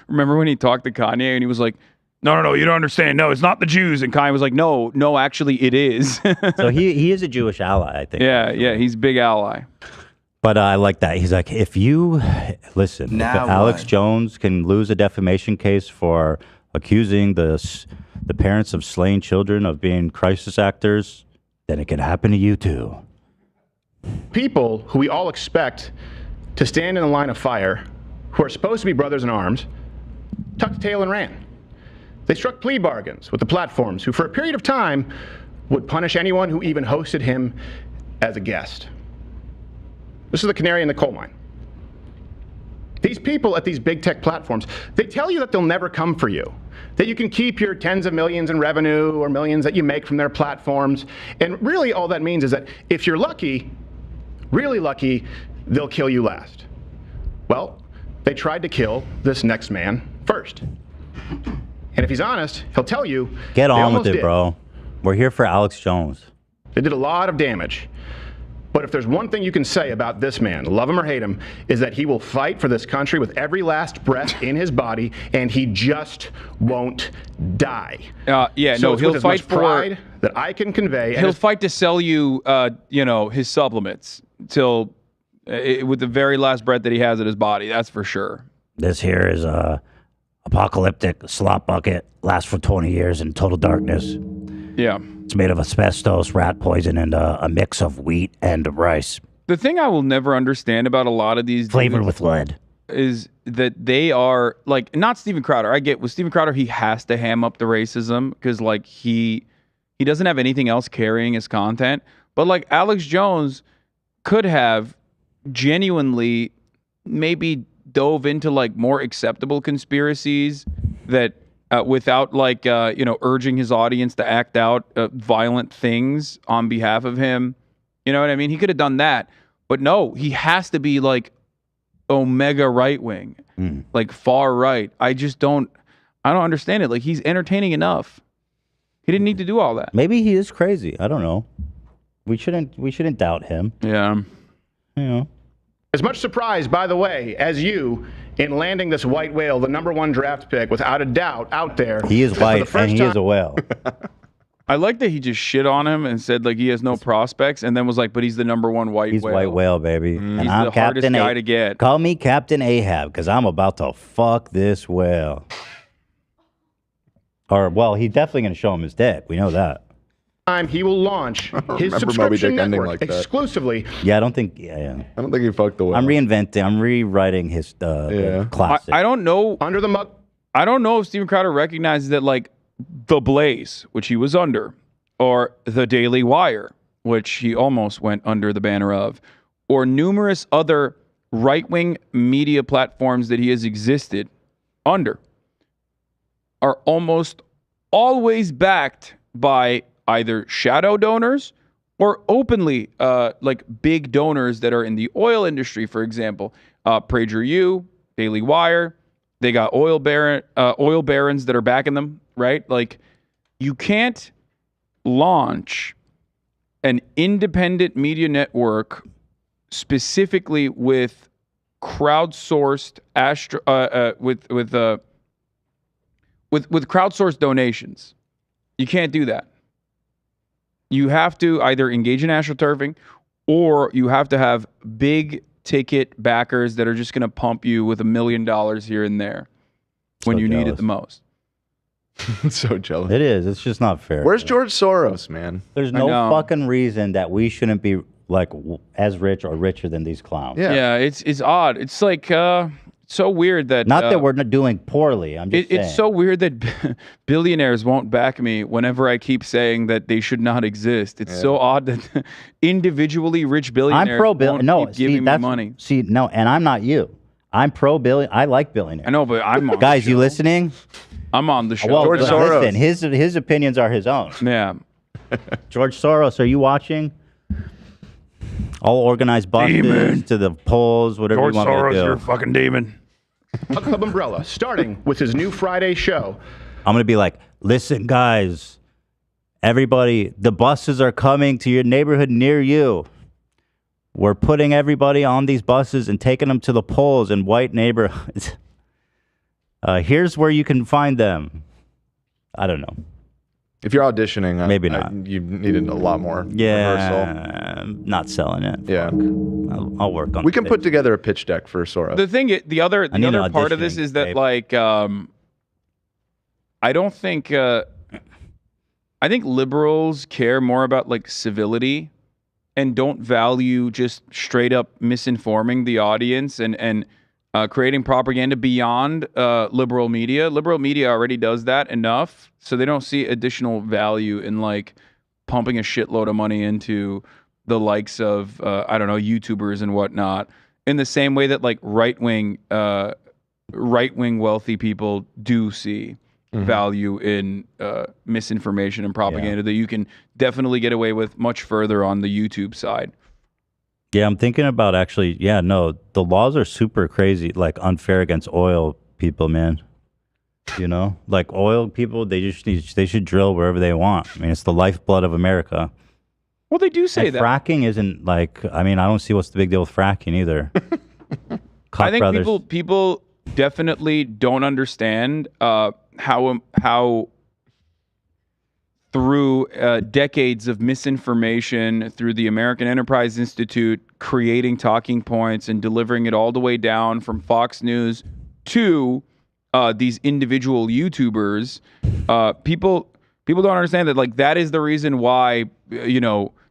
remember when he talked to Kanye and he was like, no, you don't understand. No, it's not the Jews. And Kanye was like, no, actually it is. So he is a Jewish ally, I think. Yeah, he's a big ally. But I like that. He's like, if Alex Jones can lose a defamation case for accusing the parents of slain children of being crisis actors, then it can happen to you too. People who we all expect to stand in the line of fire, who are supposed to be brothers in arms, tucked tail and ran. They struck plea bargains with the platforms who, for a period of time, would punish anyone who even hosted him as a guest. This is the canary in the coal mine. These people at these big tech platforms, they tell you that they'll never come for you, that you can keep your tens of millions in revenue or millions that you make from their platforms. And really all that means is that if you're lucky, really lucky, they'll kill you last. Well, they tried to kill this next man first. And if he's honest, he'll tell you. Get on with it, bro. We're here for Alex Jones. They did a lot of damage. But if there's one thing you can say about this man, love him or hate him, is that he will fight for this country with every last breath in his body, and he just won't die. So he'll fight for pride that I can convey. He'll fight to sell you, his supplements till with the very last breath that he has in his body. That's for sure. This here is a apocalyptic slop bucket. Lasts for 20 years in total darkness. Yeah. It's made of asbestos, rat poison, and a mix of wheat and rice. The thing I will never understand about a lot of these flavored with lead. is that they are like not Steven Crowder. I get with Steven Crowder, he has to ham up the racism because like he doesn't have anything else carrying his content. But like Alex Jones could have genuinely maybe dove into like more acceptable conspiracies that without like urging his audience to act out violent things on behalf of him. You know what I mean? He could have done that, but no, he has to be like omega right wing, like far right. I don't understand it. Like he's entertaining enough. He didn't need to do all that. Maybe he is crazy. I don't know. We shouldn't doubt him. Yeah. You know. As much surprised, by the way, as you in landing this white whale, the #1 draft pick, without a doubt, out there. He is white and he is a whale. I like that he just shit on him and said like he has no prospects, and then was like, but he's the #1 white He's whale. white whale, baby. And He's I'm the hardest Captain guy to get. Call me Captain Ahab because I'm about to fuck this whale. Or, well, he's definitely going to show him his dick. We know that. He will launch his remember subscription Moby Dick ending network like that. exclusively. Yeah, I don't think. Yeah. I don't think he fucked the whale. I'm rewriting his classic. I don't know. Under the mug. I don't know if Steven Crowder recognizes that like The Blaze, which he was under, or The Daily Wire, which he almost went under the banner of, or numerous other right-wing media platforms that he has existed under, are almost always backed by either shadow donors or openly like big donors that are in the oil industry, for example. PragerU, Daily Wire, they got oil barons that are backing them, right? Like you can't launch an independent media network specifically with crowdsourced with crowdsourced donations. You can't do that. You have to either engage in astroturfing or you have to have big ticket backers that are just going to pump you with $1 million here and there when you need it the most. So jealous. It is. It's just not fair. Where's George Soros, man? There's no fucking reason that we shouldn't be like as rich or richer than these clowns. Yeah, it's odd. It's like so weird that not that we're not doing poorly. I'm just saying. It's so weird that billionaires won't back me whenever I keep saying that they should not exist. It's so odd that individually rich billionaires I'm pro billion. No, keep giving me money. See, no, and I'm not you. I'm pro billion. I like billionaires. I know, but I'm on guys. the show. You listening? I'm on the show. Well, George Soros. Listen, his opinions are his own. Yeah. George Soros, are you watching? All organized buses to the polls, whatever George you want me Soros, to do. you're a fucking demon. Club Umbrella, starting with his new Friday show. I'm going to be like, listen, guys, everybody, the buses are coming to your neighborhood near you. We're putting everybody on these buses and taking them to the polls in white neighborhoods. Here's where you can find them. I don't know. If you're auditioning, Maybe not. You needed a lot more rehearsal. Yeah, not selling it. Yeah. I'll work on it. We can put together a pitch deck for Soros. The other part of this auditioning is that tape. like I don't think I think liberals care more about like civility and don't value just straight up misinforming the audience and creating propaganda beyond liberal media. Liberal media already does that enough, so they don't see additional value in like pumping a shitload of money into the likes of YouTubers and whatnot. In the same way that like right wing wealthy people do see value in misinformation and propaganda that you can definitely get away with much further on the YouTube side. Yeah, I'm thinking about actually, the laws are super crazy, like unfair against oil people, man. You know, like oil people, they should drill wherever they want. I mean, it's the lifeblood of America. Well, they do say and that. Fracking isn't like, I mean, I don't see what's the big deal with fracking either. I think people definitely don't understand how through decades of misinformation, through the American Enterprise Institute creating talking points and delivering it all the way down from Fox News to these individual YouTubers, people don't understand that like that is the reason why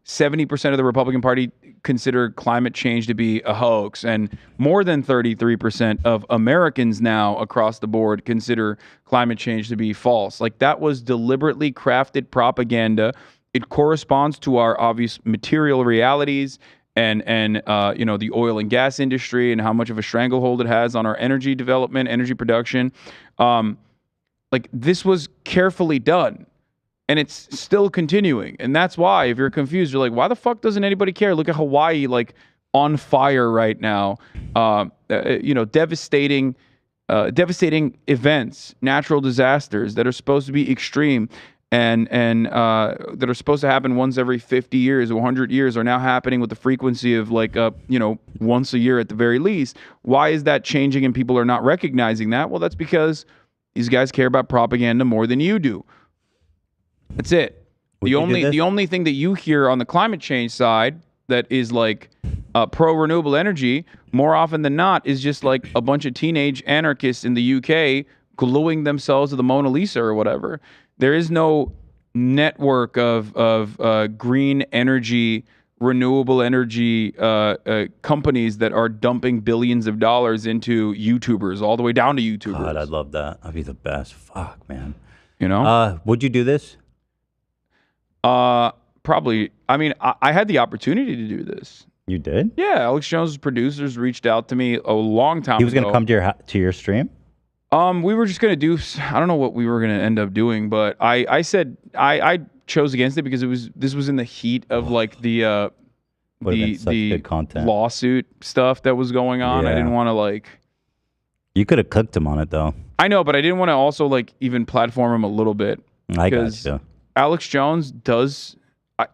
70% of the Republican Party consider climate change to be a hoax, and more than 33% of Americans now across the board consider climate change to be false. Like, that was deliberately crafted propaganda. It corresponds to our obvious material realities and the oil and gas industry and how much of a stranglehold it has on our energy development, energy production. Like, this was carefully done. And it's still continuing. And that's why, if you're confused, you're like, why the fuck doesn't anybody care? Look at Hawaii, like, on fire right now. Devastating events, natural disasters that are supposed to be extreme and that are supposed to happen once every 50 years or 100 years are now happening with the frequency of, like, once a year at the very least. Why is that changing and people are not recognizing that? Well, that's because these guys care about propaganda more than you do. That's it. The only thing that you hear on the climate change side that is like pro renewable energy, more often than not, is just like a bunch of teenage anarchists in the UK gluing themselves to the Mona Lisa or whatever. There is no network of green energy, renewable energy companies that are dumping billions of dollars into YouTubers, all the way down to YouTubers. God, I'd love that. I'd be the best. Fuck, man. You know? Would you do this? Probably. I mean, I had the opportunity to do this. You did? Yeah, Alex Jones' producers reached out to me a long time ago. He was going to come to your stream? We were just going to do, I don't know what we were going to end up doing, but I said I chose against it because this was in the heat of like the good content. Lawsuit stuff that was going on. Yeah. I didn't want to like. You could have cooked him on it though. I know, but I didn't want to also like even platform him a little bit. I got you. Alex Jones does,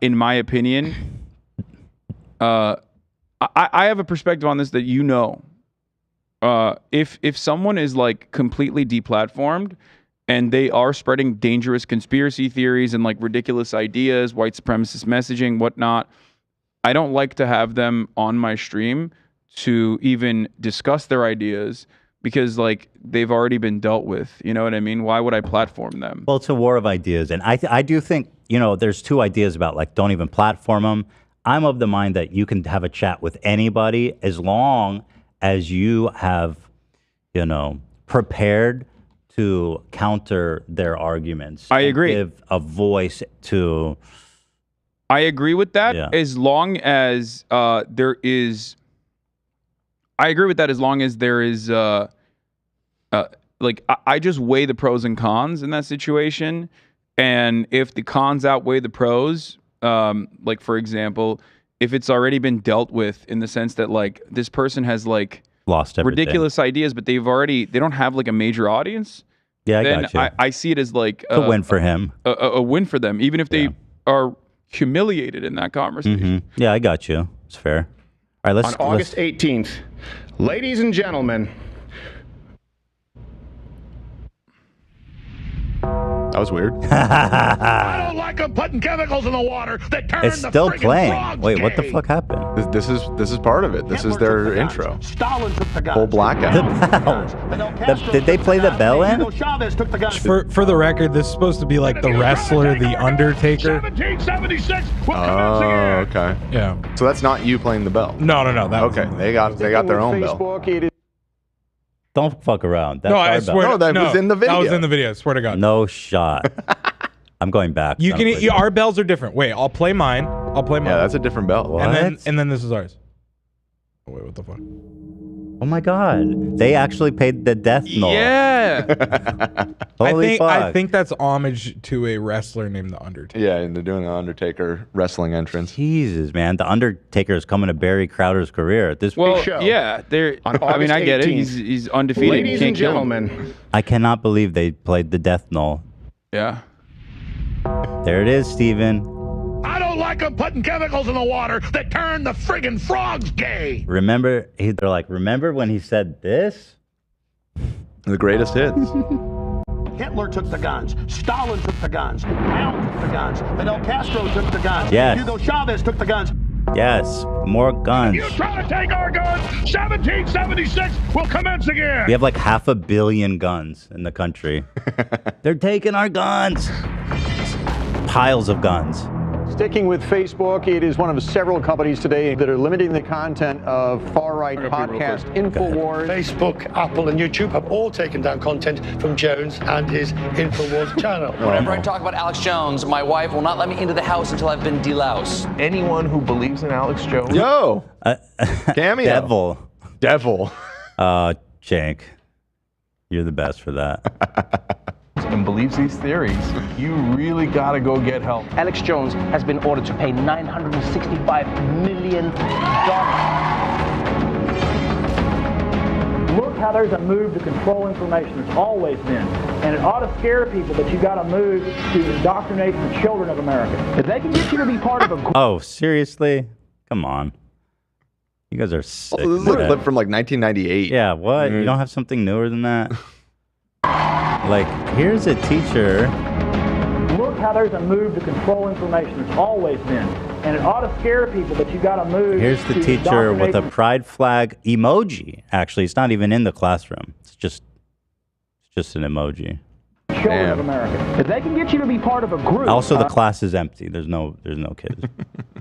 in my opinion, I have a perspective on this that if someone is like completely deplatformed and they are spreading dangerous conspiracy theories and like ridiculous ideas, white supremacist messaging, whatnot, I don't like to have them on my stream to even discuss their ideas because like they've already been dealt with. You know what I mean? Why would I platform them? Well, it's a war of ideas. And I do think, there's two ideas about like, don't even platform them. I'm of the mind that you can have a chat with anybody as long as you have, prepared to counter their arguments. I agree. Give a voice to. I agree with that as long as there is. I agree with that as long as there is. I just weigh the pros and cons in that situation, and if the cons outweigh the pros, like for example, if it's already been dealt with in the sense that like this person has like lost everything. Ridiculous ideas, but they don't have like a major audience. Yeah, I then got you. I see it as like a win for him. A win for them, even if they are humiliated in that conversation. Mm-hmm. Yeah, I got you. It's fair. All right, On August 18th, ladies and gentlemen. That was weird. I don't like them putting chemicals in the water that turn It's the still friggin' playing. frogs Wait, what the gay. fuck happened? This is part of it. This is their intro. Stalin took the guns. Whole blackout. The bell. Did they play the bell in? Chavez took the guns. For the record, this is supposed to be like the wrestler, the Undertaker. 1776 will Oh, commence again. okay. Yeah. So that's not you playing the bell. No. That Okay, they got their own bell. Don't fuck around. That's No, our I bell. swear. No, that was in the video. That was in the video. I swear to God. No shot. I'm going back. You can. Our bells are different. Wait, I'll play mine. Yeah, that's a different bell. What? And then this is ours. Oh, wait, what the fuck? Oh my God! They actually paid the death knell. Yeah. Holy fuck! I think that's homage to a wrestler named the Undertaker. Yeah, and they're doing an Undertaker wrestling entrance. Jesus, man, the Undertaker is coming to Barry Crowder's career at this point. Well, yeah. I mean, I get it. He's undefeated. Ladies You and can't kill him. gentlemen. I cannot believe they played the death knell. Yeah. There it is, Steven. I don't like them putting chemicals in the water that turn the friggin' frogs gay. Remember, they're like, remember when he said this? The greatest hits. Hitler took the guns. Stalin took the guns. Mao took the guns. Fidel Castro took the guns. Yes. Hugo Chavez took the guns. Yes, more guns. You try to take our guns, 1776 will commence again. We have like 500 million guns in the country. They're taking our guns. Piles of guns. Sticking with Facebook, it is one of several companies today that are limiting the content of far-right podcast InfoWars. Facebook, Apple, and YouTube have all taken down content from Jones and his InfoWars channel. Whenever I talk about Alex Jones, my wife will not let me into the house until I've been deloused. Anyone who believes in Alex Jones. Yo! Cameo. Devil. Jank. You're the best for that. And believes these theories, you really gotta go get help. Alex Jones has been ordered to pay $965 million. Look how there's a move to control information. There's always been. And it ought to scare people that you got to move to indoctrinate the children of America. If they can get you to be part of a group. Oh, seriously? Come on. You guys are sick. Oh, this is a clip from like 1998. Yeah, what? You don't have something newer than that? Like, here's a teacher. Look how there's a move to control information. There's always been. And it ought to scare people that you got to move. Here's the teacher with a pride flag emoji. Actually, it's not even in the classroom. It's just an emoji. Children of America. If they can get you to be part of a group. Also, the class is empty. There's no kids.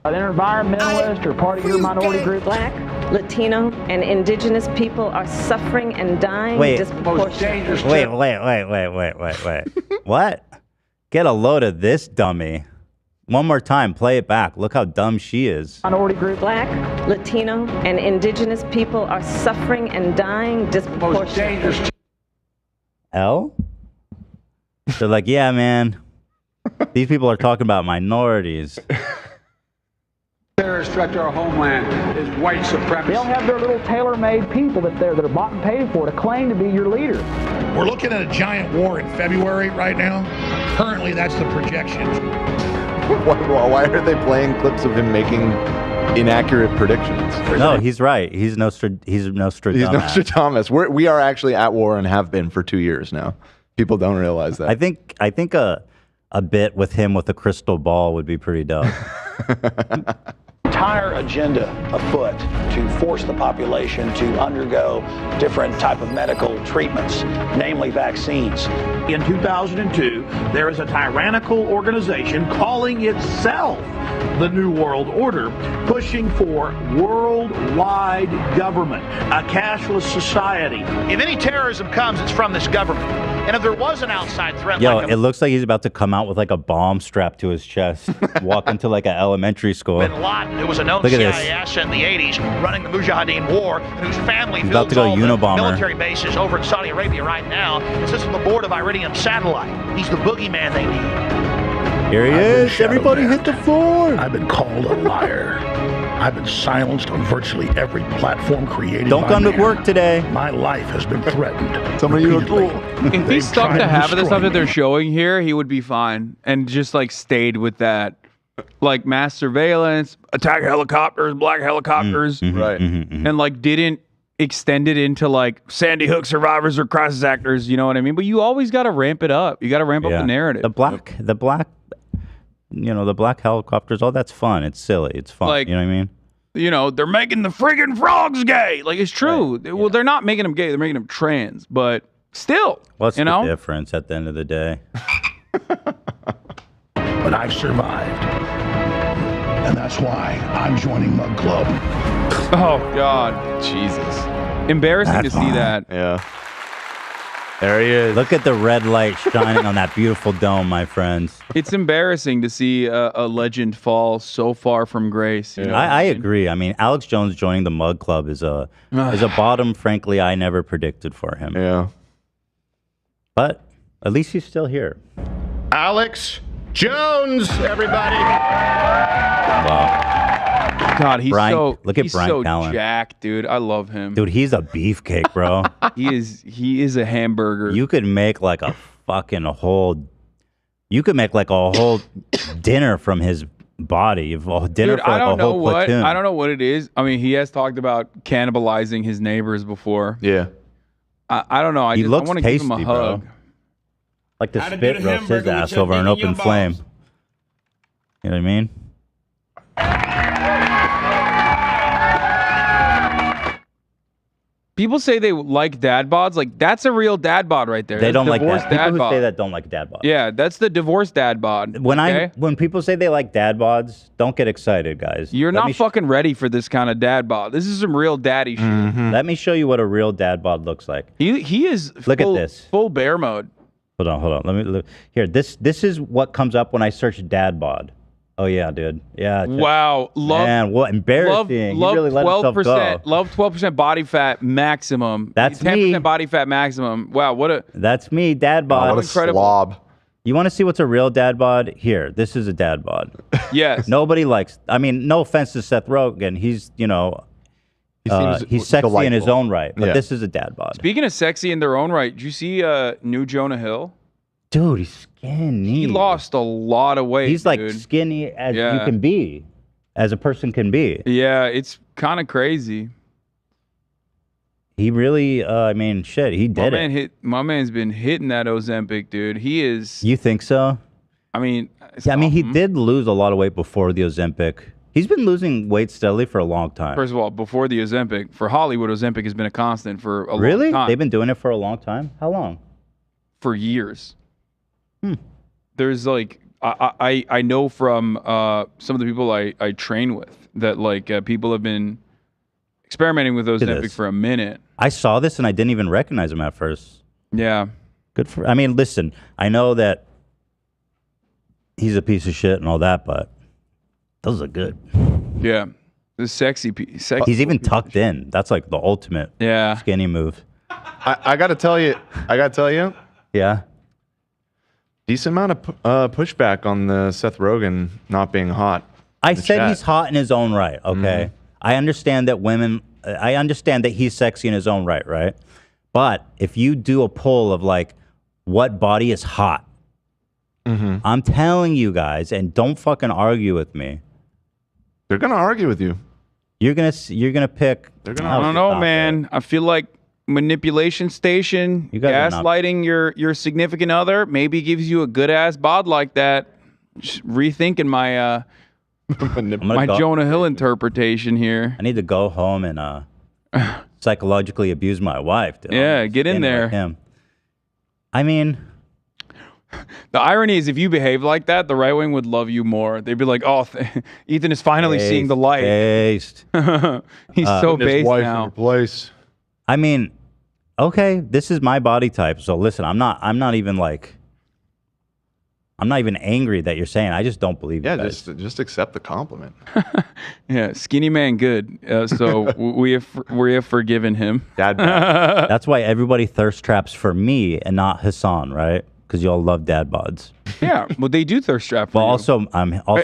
An environmentalist or part of your minority group. Black, Latino, and indigenous people are suffering and dying disproportionately. Wait. What? Get a load of this dummy. One more time. Play it back. Look how dumb she is. Minority group. Black, Latino, and indigenous people are suffering and dying disproportionately. L? They're like, yeah, man. These people are talking about minorities. Terrorist threat to our homeland is white supremacy. They'll have their little tailor-made people that are bought and paid for to claim to be your leader. We're looking at a giant war in February right now. Currently, that's the projections. Why are they playing clips of him making inaccurate predictions? No, he's right. He's Nostradamus. He's Nostradamus. We are actually at war and have been for 2 years now. People don't realize that. I think a bit with him with a crystal ball would be pretty dope. Entire agenda afoot to force the population to undergo different type of medical treatments, namely vaccines. In 2002, there is a tyrannical organization calling itself the New World Order, pushing for worldwide government, a cashless society. If any terrorism comes, it's from this government. And if there was an outside threat, it looks like he's about to come out with like a bomb strapped to his chest, walk into like an elementary school. Bin Laden, who was a known CIA asset in the 80s, running the Mujahideen War, and whose family builds all the military bases over in Saudi Arabia right now, and sits on the board of Iridium Satellite. He's the boogeyman they need. Here he is. Everybody hit the floor. I've been called a liar. I've been silenced on virtually every platform created Don't by come man. to work today. My life has been threatened. Some of you are cool. If he stuck to half of the stuff that they're showing here, he would be fine and just like stayed with that. Like mass surveillance, attack helicopters, black helicopters. Right. And like didn't extend it into like Sandy Hook survivors or crisis actors, you know what I mean? But you always got to ramp it up. You got to ramp up the narrative. The black helicopters, that's fun. It's silly. It's fun. Like, you know what I mean? You know, they're making the friggin' frogs gay. Like, it's true. Right. Well, they're not making them gay. They're making them trans. But still, what's the difference at the end of the day? But I've survived. And that's why I'm joining Mug Club. Oh, God. Jesus. Embarrassing to see that. Yeah. There he is. Look at the red light shining on that beautiful dome, my friends. It's embarrassing to see a legend fall so far from grace. You know I agree. I mean, Alex Jones joining the Mug Club is a bottom, frankly, I never predicted for him. Yeah. But at least he's still here. Alex Jones, everybody. Wow. God, he's look at he's Brian so Callen. jacked, dude. I love him. Dude, he's a beefcake, bro. He is a hamburger. You could make like a fucking whole. You could make like a whole dinner from his body. Dinner Dude, for like a whole platoon. I don't know what it is. I mean, he has talked about cannibalizing his neighbors before. Yeah. I don't know. I want to give him a hug. Bro. Like the spit roast his ass over an open flame. You know what I mean? People say they like dad bods. Like, that's a real dad bod right there. They That's don't like divorced that. People who bod. say that don't like dad bod. Yeah, that's the divorced dad bod. When people say they like dad bods, don't get excited, guys. You're not fucking ready for this kind of dad bod. This is some real daddy shit. Let me show you what a real dad bod looks like. He is Look at this. Full bear mode. Hold on. Let me look. Here, this is what comes up when I search dad bod. Oh yeah, dude. Yeah. Wow. Man, what embarrassing. Love he really let himself go. Love 12% body fat maximum. That's 10% me. body fat maximum. Wow, what a That's me, dad bod. What a slob. You want to see what's a real dad bod? Here, this is a dad bod. Yes. Nobody likes. I mean, no offense to Seth Rogen. He's he's sexy delightful. in his own right, but Yeah. this is a dad bod. Speaking of sexy in their own right, did you see new Jonah Hill? Dude, he's skinny. He lost a lot of weight. He's like dude. skinny as you can be, as a person can be. Yeah, it's kind of crazy. He really, I mean, shit, he did it. My man's been hitting that Ozempic, dude. He is. You think so? I mean, Yeah, I mean, he did lose a lot of weight before the Ozempic. He's been losing weight steadily for a long time. First of all, before the Ozempic, for Hollywood, Ozempic has been a constant for a Really? long time. They've been doing it for a long time? How long? For years. There's like I know from some of the people I train with that like people have been experimenting with Ozempic for a minute. I saw this and I didn't even recognize him at first. Yeah. Good for. I mean, listen, I know that he's a piece of shit and all that, but those are good. Yeah. The sexy piece. He's even tucked in. That's like the ultimate skinny move. I got to tell you. Yeah. Decent amount of pushback on the Seth Rogen not being hot. I said he's hot in his own right, okay? I understand that I understand that he's sexy in his own right, right? But if you do a poll of like, what body is hot? I'm telling you guys, and don't fucking argue with me. They're gonna argue with you. You're gonna pick. I don't know, man. I feel like manipulation station, guys are gaslighting your significant other maybe gives you a good ass bod like that. Just rethinking my my Jonah Hill interpretation here. I need to go home and psychologically abuse my wife. Dude. Yeah, get in there. Like him. I mean, the irony is if you behave like that, the right wing would love you more. They'd be like, "Oh, Ethan is finally seeing the light." Based. He's so based his wife now. in your place. I mean, okay, this is my body type. So listen, I'm not even angry that you're saying. I just don't believe you guys. just accept the compliment. Yeah, skinny man, good. So we have forgiven him. Dad. That's why everybody thirst traps for me and not Hasan, right? Because y'all love dad bods. Yeah, well, they do thirst trap for But you. also,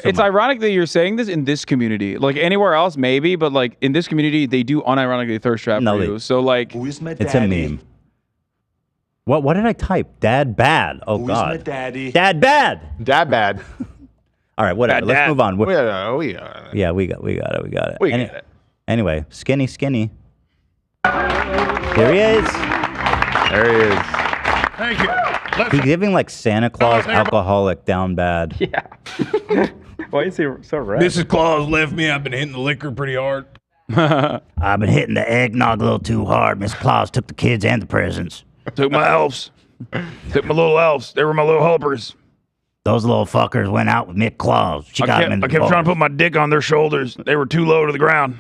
It's ironic that you're saying this in this community. Like anywhere else, maybe, but like in this community, they do unironically thirst trap for you. So like, it's a meme. What did I type? Dad bad. Oh God. daddy? Dad bad. Dad bad. All right, whatever. Dad, Let's dad. move on. Yeah, we got it. We got it. We get it. Anyway, skinny. Here he is. There he is. Thank you. He's giving like Santa Claus alcoholic down bad. Yeah. Why is he so red? Mrs. Claus left me. I've been hitting the liquor pretty hard. I've been hitting the eggnog a little too hard. Miss Claus took the kids and the presents. Took my elves. Took my little elves. They were my little helpers. Those little fuckers went out with Mick Claus. She got him in the I kept trying to put my dick on their shoulders. They were too low to the ground.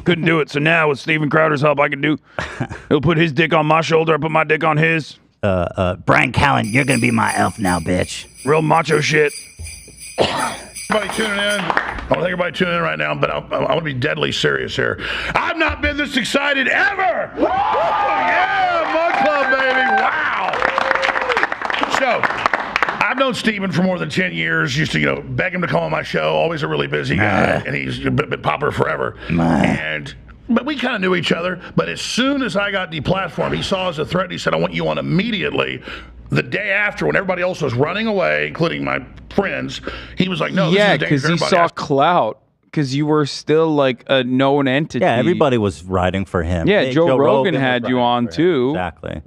Couldn't do it. So now with Steven Crowder's help, I can do. He'll put his dick on my shoulder. I put my dick on his. Brian Callen, you're gonna be my elf now, bitch. Real macho shit. Everybody tuning in. I want to thank everybody tuning in right now, but I want to be deadly serious here. I've not been this excited ever. Woo! Yeah, Mud Club, baby. Wow. So, I've known Steven for more than 10 years. Used to, beg him to come on my show. Always a really busy guy, and he's been popular forever. But we kind of knew each other. But as soon as I got deplatformed, he saw as a threat. And he said, "I want you on immediately." The day after, when everybody else was running away, including my friends, he was like, "No, this is dangerous." because he saw clout. Because you were still like a known entity. Yeah, everybody was riding for him. Yeah, Hey, Joe Rogan was had you riding on for him. too. Exactly.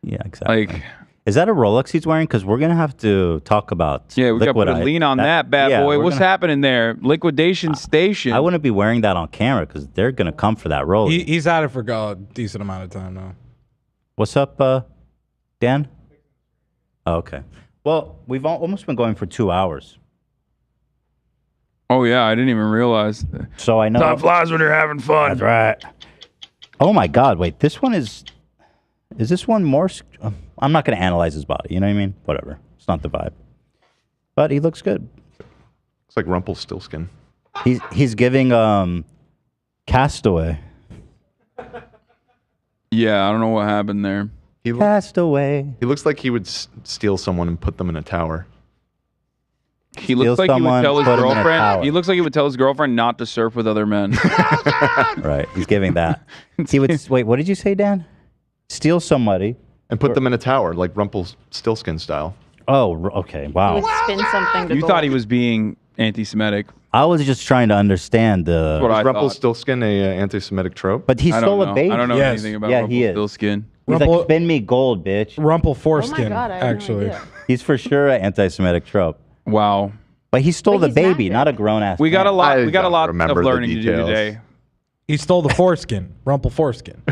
Yeah, exactly. Is that a Rolex he's wearing? Because we're gonna have to talk about. Yeah, we got to put a lean on that bad boy. What's happening there? Liquidation station. I wouldn't be wearing that on camera because they're gonna come for that Rolex. He's had it for a decent amount of time now. What's up, Dan? Oh, okay. Well, we've almost been going for 2 hours. Oh yeah, I didn't even realize. So I know. Time flies when you're having fun. That's right. Oh my God! Wait, this one is this one more? I'm not going to analyze his body. You know what I mean? Whatever. It's not the vibe. But he looks good. It's like Rumpelstiltskin. He's giving Castaway. Yeah, I don't know what happened there. Castaway. He looks like he would steal someone and put them in a tower. He looks like he would tell his girlfriend. He looks like he would tell his girlfriend not to surf with other men. Right. He's giving that. He would wait. What did you say, Dan? Steal somebody and put them in a tower, like Rumpelstiltskin style. Oh, okay. Wow. He would spin something to You gold. thought he was being anti-Semitic. I was just trying to understand the. Is Rumpelstiltskin a anti-Semitic trope? But he stole a baby. I don't know anything about Rumpelstiltskin. He's like, spin me gold, bitch. Rumple foreskin, God, I had no actually. idea. He's for sure an anti-Semitic trope. Wow. But he stole the baby, not a grown-ass We got man. a lot. We got a lot of learning to do details. today. He stole the foreskin. Rumple foreskin.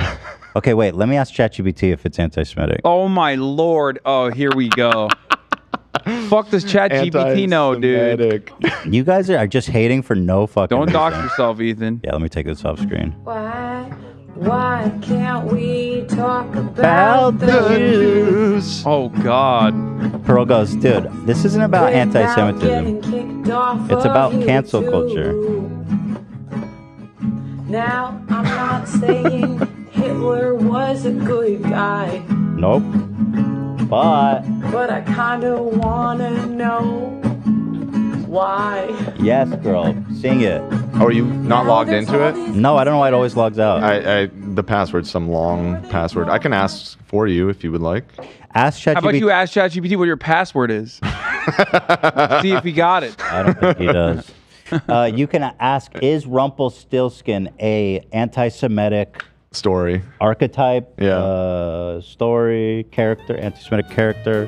Okay, wait. Let me ask ChatGPT if it's anti-Semitic. Oh my lord! Oh, here we go. Fuck does ChatGPT know, dude? You guys are just hating for no fucking Don't reason. dox yourself, Ethan. Yeah, let me take this off screen. Why can't we talk About the Jews. Oh God. Pearl goes, dude, this isn't about anti-Semitism. It's about cancel culture. Now, I'm not saying Hitler was a good guy, Nope. But but I kinda wanna know why. yes, girl, sing it. Oh, are you not logged into it? No, I don't know why it always logs out. The password's some long password. I can ask for you if you would like. Ask ChatGPT. How about you ask ChatGPT what your password is? See if he got it. I don't think he does. You can ask, is Rumpelstiltskin a anti-Semitic story archetype? Yeah. Story, character, anti-Semitic character.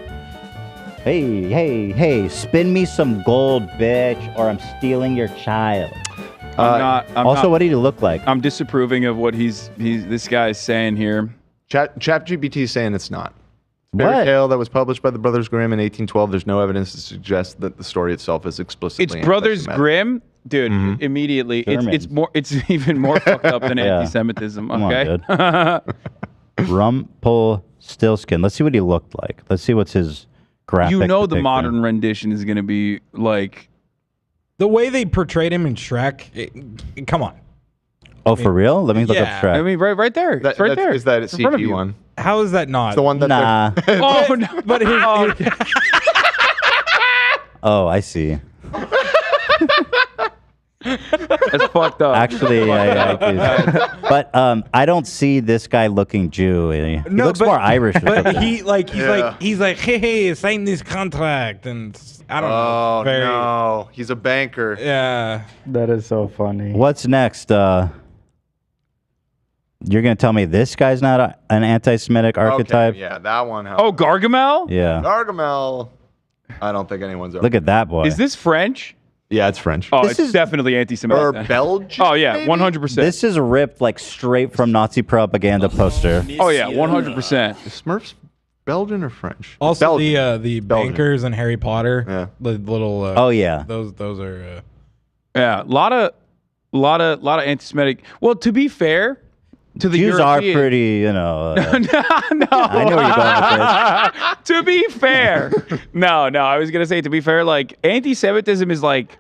Hey, spin me some gold, bitch, or I'm stealing your child. What did he look like? I'm disapproving of what this guy is saying here. ChatGPT is saying it's not. Fairy tale that was published by the Brothers Grimm in 1812. There's no evidence to suggest that the story itself is explicitly. It's Brothers anti-Semitic. Grimm, dude. Immediately, it's even more fucked up than Yeah. anti-Semitism. Come on, Okay. dude. Rumpelstiltskin. Let's see what he looked like. Let's see what's his graphic. You know the depiction. modern rendition is going to be like The way they portrayed him in Shrek, come on. Oh, for real? Let me look up Shrek. I mean, right there. It's right there. Is that a It's in front of CG you. one? How is that not? It's the one that. Nah. Oh no! But his, Oh, I see. That's fucked up. Actually, I do. But I don't see this guy looking Jew. He looks more Irish. Or But something. he's like, hey, sign this contract, and I don't know. Oh no, he's a banker. Yeah. That is so funny. What's next? You're gonna tell me this guy's not an anti-Semitic archetype? Okay, yeah, that one. Oh, Gargamel? Yeah. Gargamel. I don't think anyone's. Look at that boy. Is this French? Yeah, it's French. Oh, This it's is- definitely anti-Semitic. Or then. Belgian? Oh yeah, maybe? 100%. This is ripped like straight from Nazi propaganda poster. Oh yeah, 100%. Is Smurfs Belgian or French? Also, Belgian. the Belgian. bankers and Harry Potter. Yeah. The little. Oh, yeah. Those are. Yeah, a lot of anti-Semitic. Well, to be fair, to the Jews are European- pretty, you know. no, I know where you're going with this. To be fair, no. I was gonna say, to be fair, like anti-Semitism is like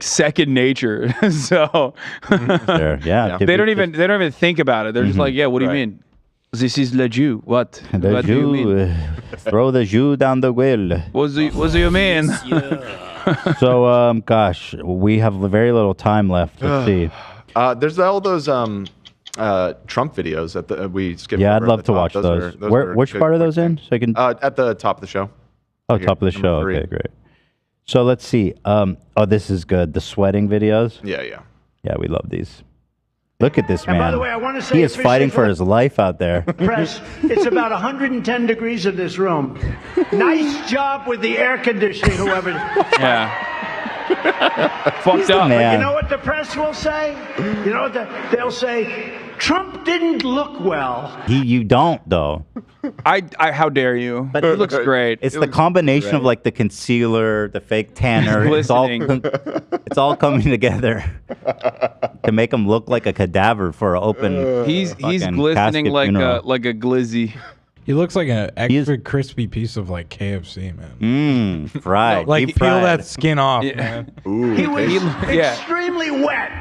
second nature. So Sure, yeah. they don't even think about it. They're just like, yeah, what do you mean? This is le Jew. What? The what do you mean? Jew, throw the Jew down the well. What do you mean? So, gosh, we have very little time left. Let's see. There's all those Trump videos that we skipped. Yeah, I'd over at love the to top. watch those. are Which good. part are those in? So I can. At the top of the show. Oh, Here, top of the show. number 3. Okay, great. So let's see. Oh, this is good. The sweating videos. Yeah. Yeah, we love these. Look at this man. And by the way, I want to say he is fighting for his life out there. Press, it's about 110 degrees in this room. Nice job with the air conditioning, whoever. Yeah. Fucked up. But you know what the press will say? You know what they'll say? Trump didn't look well. You don't though. How dare you? But He looks great. It's the combination of like the concealer, the fake tanner. It's all coming together to make him look like a cadaver for an open. He's fucking glistening casket funeral. like a glizzy. He looks like an extra crispy piece of like KFC, man. Fried. Like deep peel fried. that skin off, man. Ooh, He was yeah. extremely wet.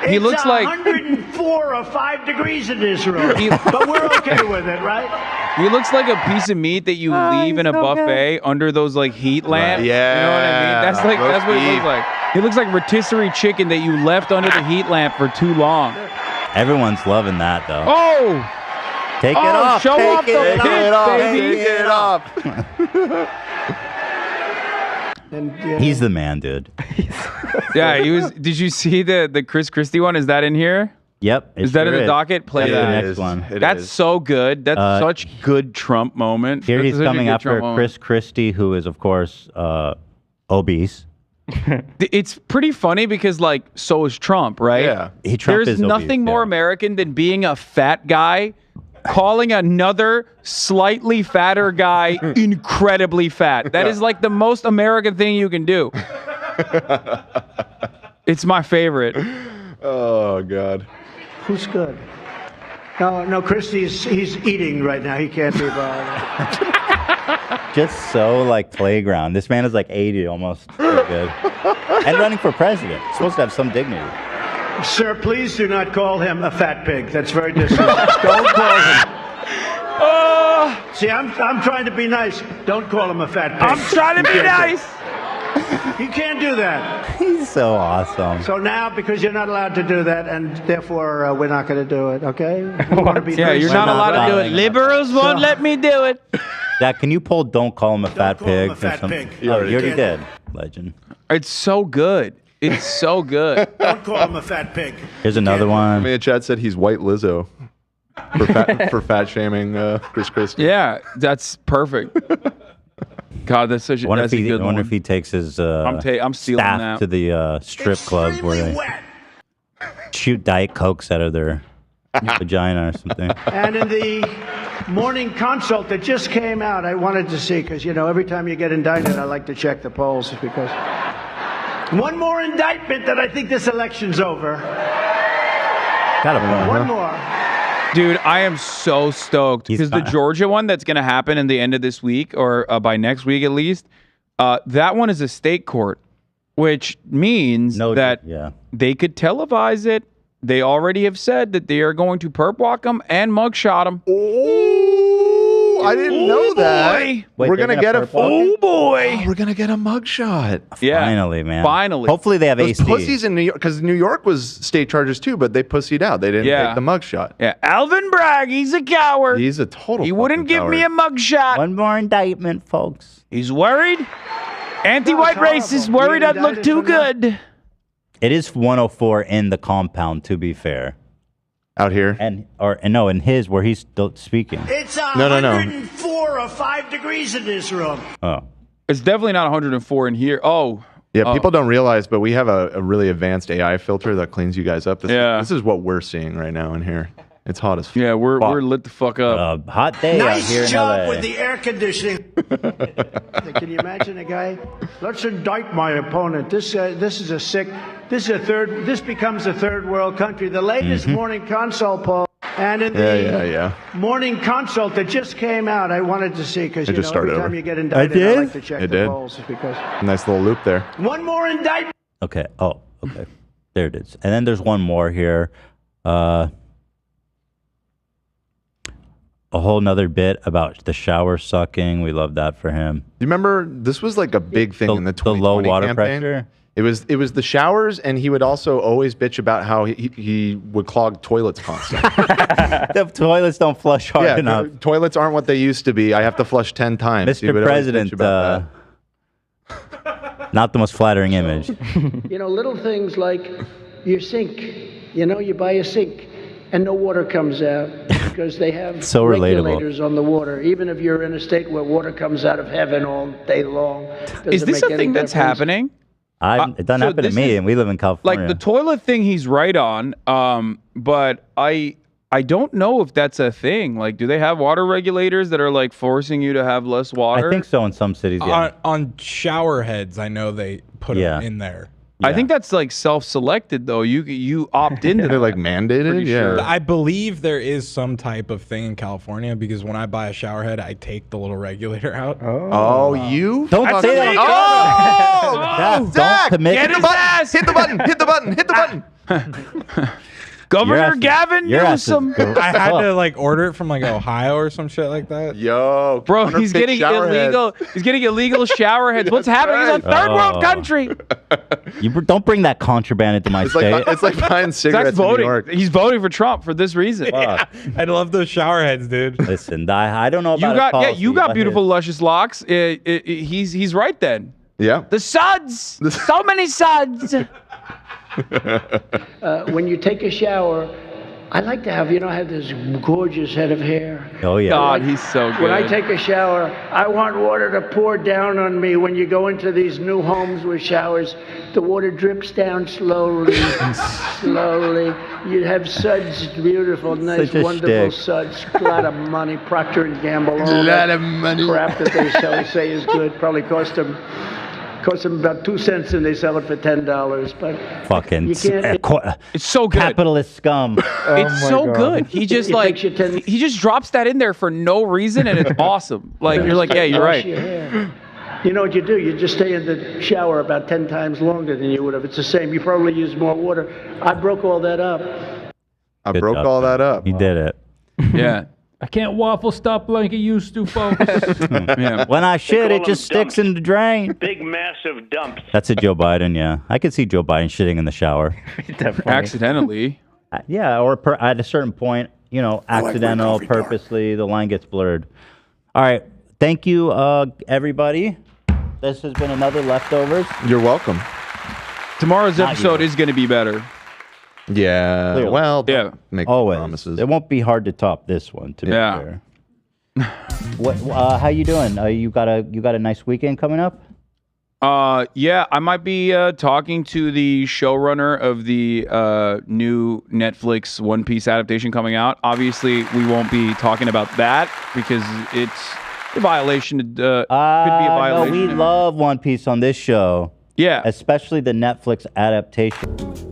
He It's looks like 104 or 5 degrees in this room, but we're okay with it, right? He looks like a piece of meat that you leave in a buffet under those like heat lamps. Yeah. You know what I mean? That's what he looks like. He looks like rotisserie chicken that you left under the heat lamp for too long. Everyone's loving that though. Oh! Take it off. Show Take off the it pits, off. baby. Take it off. And, He's the man, dude. Yeah, he was. Did you see the Chris Christie one? Is that in here? Yep. Is that in the docket? Play That's that. the next one. That's so good. That's such good Trump moment. Here That's he's such a coming good after Trump moment. Chris Christie, who is of course obese. It's pretty funny because like so is Trump, right? Yeah. Trump There's is nothing obese, more American than being a fat guy calling another slightly fatter guy incredibly fat. That is like the most American thing you can do. It's my favorite. Oh God. Who's good? No, Christie's he's eating right now. He can't be bothered. Just so like playground. This man is like 80 almost. So good. And running for president. Supposed to have some dignity. Sir, please do not call him a fat pig. That's very disrespectful. Don't call him. See, I'm trying to be nice. Don't call him a fat pig. I'm trying to be nice. You can't do that. He's so awesome. So now, because you're not allowed to do that, and therefore we're not going to do it, okay? We want to be Yeah, nice. you're not allowed to do it. Liberals won't let me do it. Dad, can you pull "Don't call him a fat call him pig"? a fat or something? pig. You already did. Legend. It's so good. It's so good. Don't call him a fat pig. Here's another one. I mean, Chad said he's white Lizzo for fat shaming Chris Christie. Yeah, that's perfect. God, that's such a, that's a good I wonder one. if he takes his I'm stealing staff that. to the strip club where they shoot Diet Cokes out of their vagina or something. And in the morning consult that just came out, I wanted to see, because, you know, every time you get indicted, I like to check the polls, because one more indictment that I think this election's over. Got a point. One more. Dude, I am so stoked because the Georgia one that's going to happen in the end of this week or by next week at least, that one is a state court, which means that they could televise it. They already have said that they are going to perp walk him and mugshot him. Oh, I didn't know that. Boy. We're gonna get a Oh boy, we're gonna get a mugshot. Yeah, Finally, man. Finally. Hopefully they have Those AC. pussies in New York, because New York was state charges too, but they pussied out. They didn't take the mugshot. Yeah, Alvin Bragg, he's a coward. He's a total. He wouldn't give me a mugshot. One more indictment, folks. He's worried. Anti-white racist, worried I'd look too good. It is 104 in the compound, to be fair. Out here? And no, in his where he's still speaking. It's No. 104 or 5 degrees in this room. Oh. It's definitely not 104 in here. Oh. Yeah, people don't realize, but we have a really advanced AI filter that cleans you guys up. This is what we're seeing right now in here. It's hot as fuck. Yeah, we're lit the fuck up. Hot day out here Nice in job LA. with the air conditioning. Can you imagine a guy? Let's indict my opponent. This is a sick. This becomes a third world country. The latest morning consult poll, and in the morning consult that just came out, I wanted to see, because every time you get indicted, I like to check the polls. Because nice little loop there. one more indictment. Okay. Oh, okay. There it is. And then there's one more here. A whole nother bit about the shower sucking. We love that for him. You remember this was like a big thing in the 2020 low water campaign. pressure? It was the showers, and he would also always bitch about how he would clog toilets constantly. The toilets don't flush hard enough. Toilets aren't what they used to be. I have to flush 10 times. He Mr. would always President, bitch about not the most flattering image. You know, little things like your sink You know, you buy a sink and no water comes out because they have So relatable. regulators on the water. Even if you're in a state where water comes out of heaven all day long. Is this a thing that's happening? It doesn't happen to me, and we live in California. Like the toilet thing, he's right on. But I don't know if that's a thing. Like, do they have water regulators that are like forcing you to have less water? I think so in some cities. Yeah. On shower heads, I know they put them in there. I think that's like self-selected though. You opt into. They're like mandated. Sure. I believe there is some type of thing in California because when I buy a shower head, I take the little regulator out. Oh, you don't say that. Oh, Zach, don't commit. hit the button. Hit the button. Hit the button. Hit the button. Governor Gavin Newsom. I had to like order it from like Ohio or some shit like that. Yo, bro, he's getting illegal. He's getting illegal shower heads. What's happening? He's a third world country. You don't bring that contraband into my state. It's like buying cigarettes in New York. He's voting for Trump for this reason. Yeah, I love those shower heads, dude. Listen, I don't know about you got beautiful, luscious locks. He's right then. Yeah. The suds. So many suds. When you take a shower, I like to have, I have this gorgeous head of hair. Oh, yeah. God, he's so good. When I take a shower, I want water to pour down on me. When you go into these new homes with showers, the water drips down slowly, slowly. You have suds, beautiful, nice, wonderful suds. A lot of money, Procter & Gamble. A lot of money. Crap that they say is good. Probably cost them about 2 cents and they sell it for $10. But fucking, it's so good. Capitalist scum. It's so good. He just he just drops that in there for no reason, and it's awesome. Like you're like, yeah, you're right. You know what you do? You just stay in the shower about 10 times longer than you would have. It's the same. You probably use more water. I broke all that up. I broke all that up. He did it. Yeah. I can't waffle stop like it used to, folks. Yeah. When I shit, it just sticks in the drain. Big, massive dumps. That's a Joe Biden, yeah. I could see Joe Biden shitting in the shower. Accidentally. Yeah, or at a certain point, accidental, purposely, the line gets blurred. All right. Thank you, everybody. This has been another Leftovers. You're welcome. Tomorrow's episode is going to be better. Yeah. Clearly. Well, yeah. Make always promises. It won't be hard to top this one, to be fair. How you doing? You got a nice weekend coming up? Yeah, I might be talking to the showrunner of the new Netflix One Piece adaptation coming out. Obviously, we won't be talking about that because it's a violation. Could be a violation. No, we love One Piece on this show. Yeah. Especially the Netflix adaptation.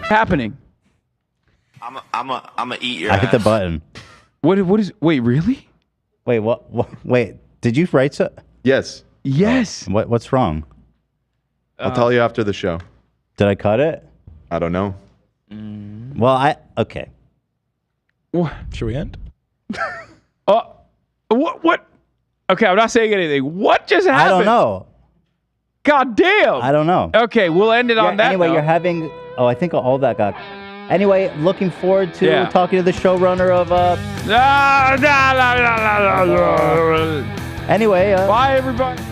Happening. I'm eat your I hit the button. What is? Wait, really? Wait, what? Wait, did you write so? Yes. Yes. What's wrong? I'll tell you after the show. Did I cut it? I don't know. Well, okay. What? Should we end? What? Okay, I'm not saying anything. What just happened? I don't know. God damn. I don't know. Okay, we'll end it on that. Anyway, note. you're having. Oh, I think all that got. Anyway, looking forward to talking to the showrunner of. Anyway. Bye, everybody.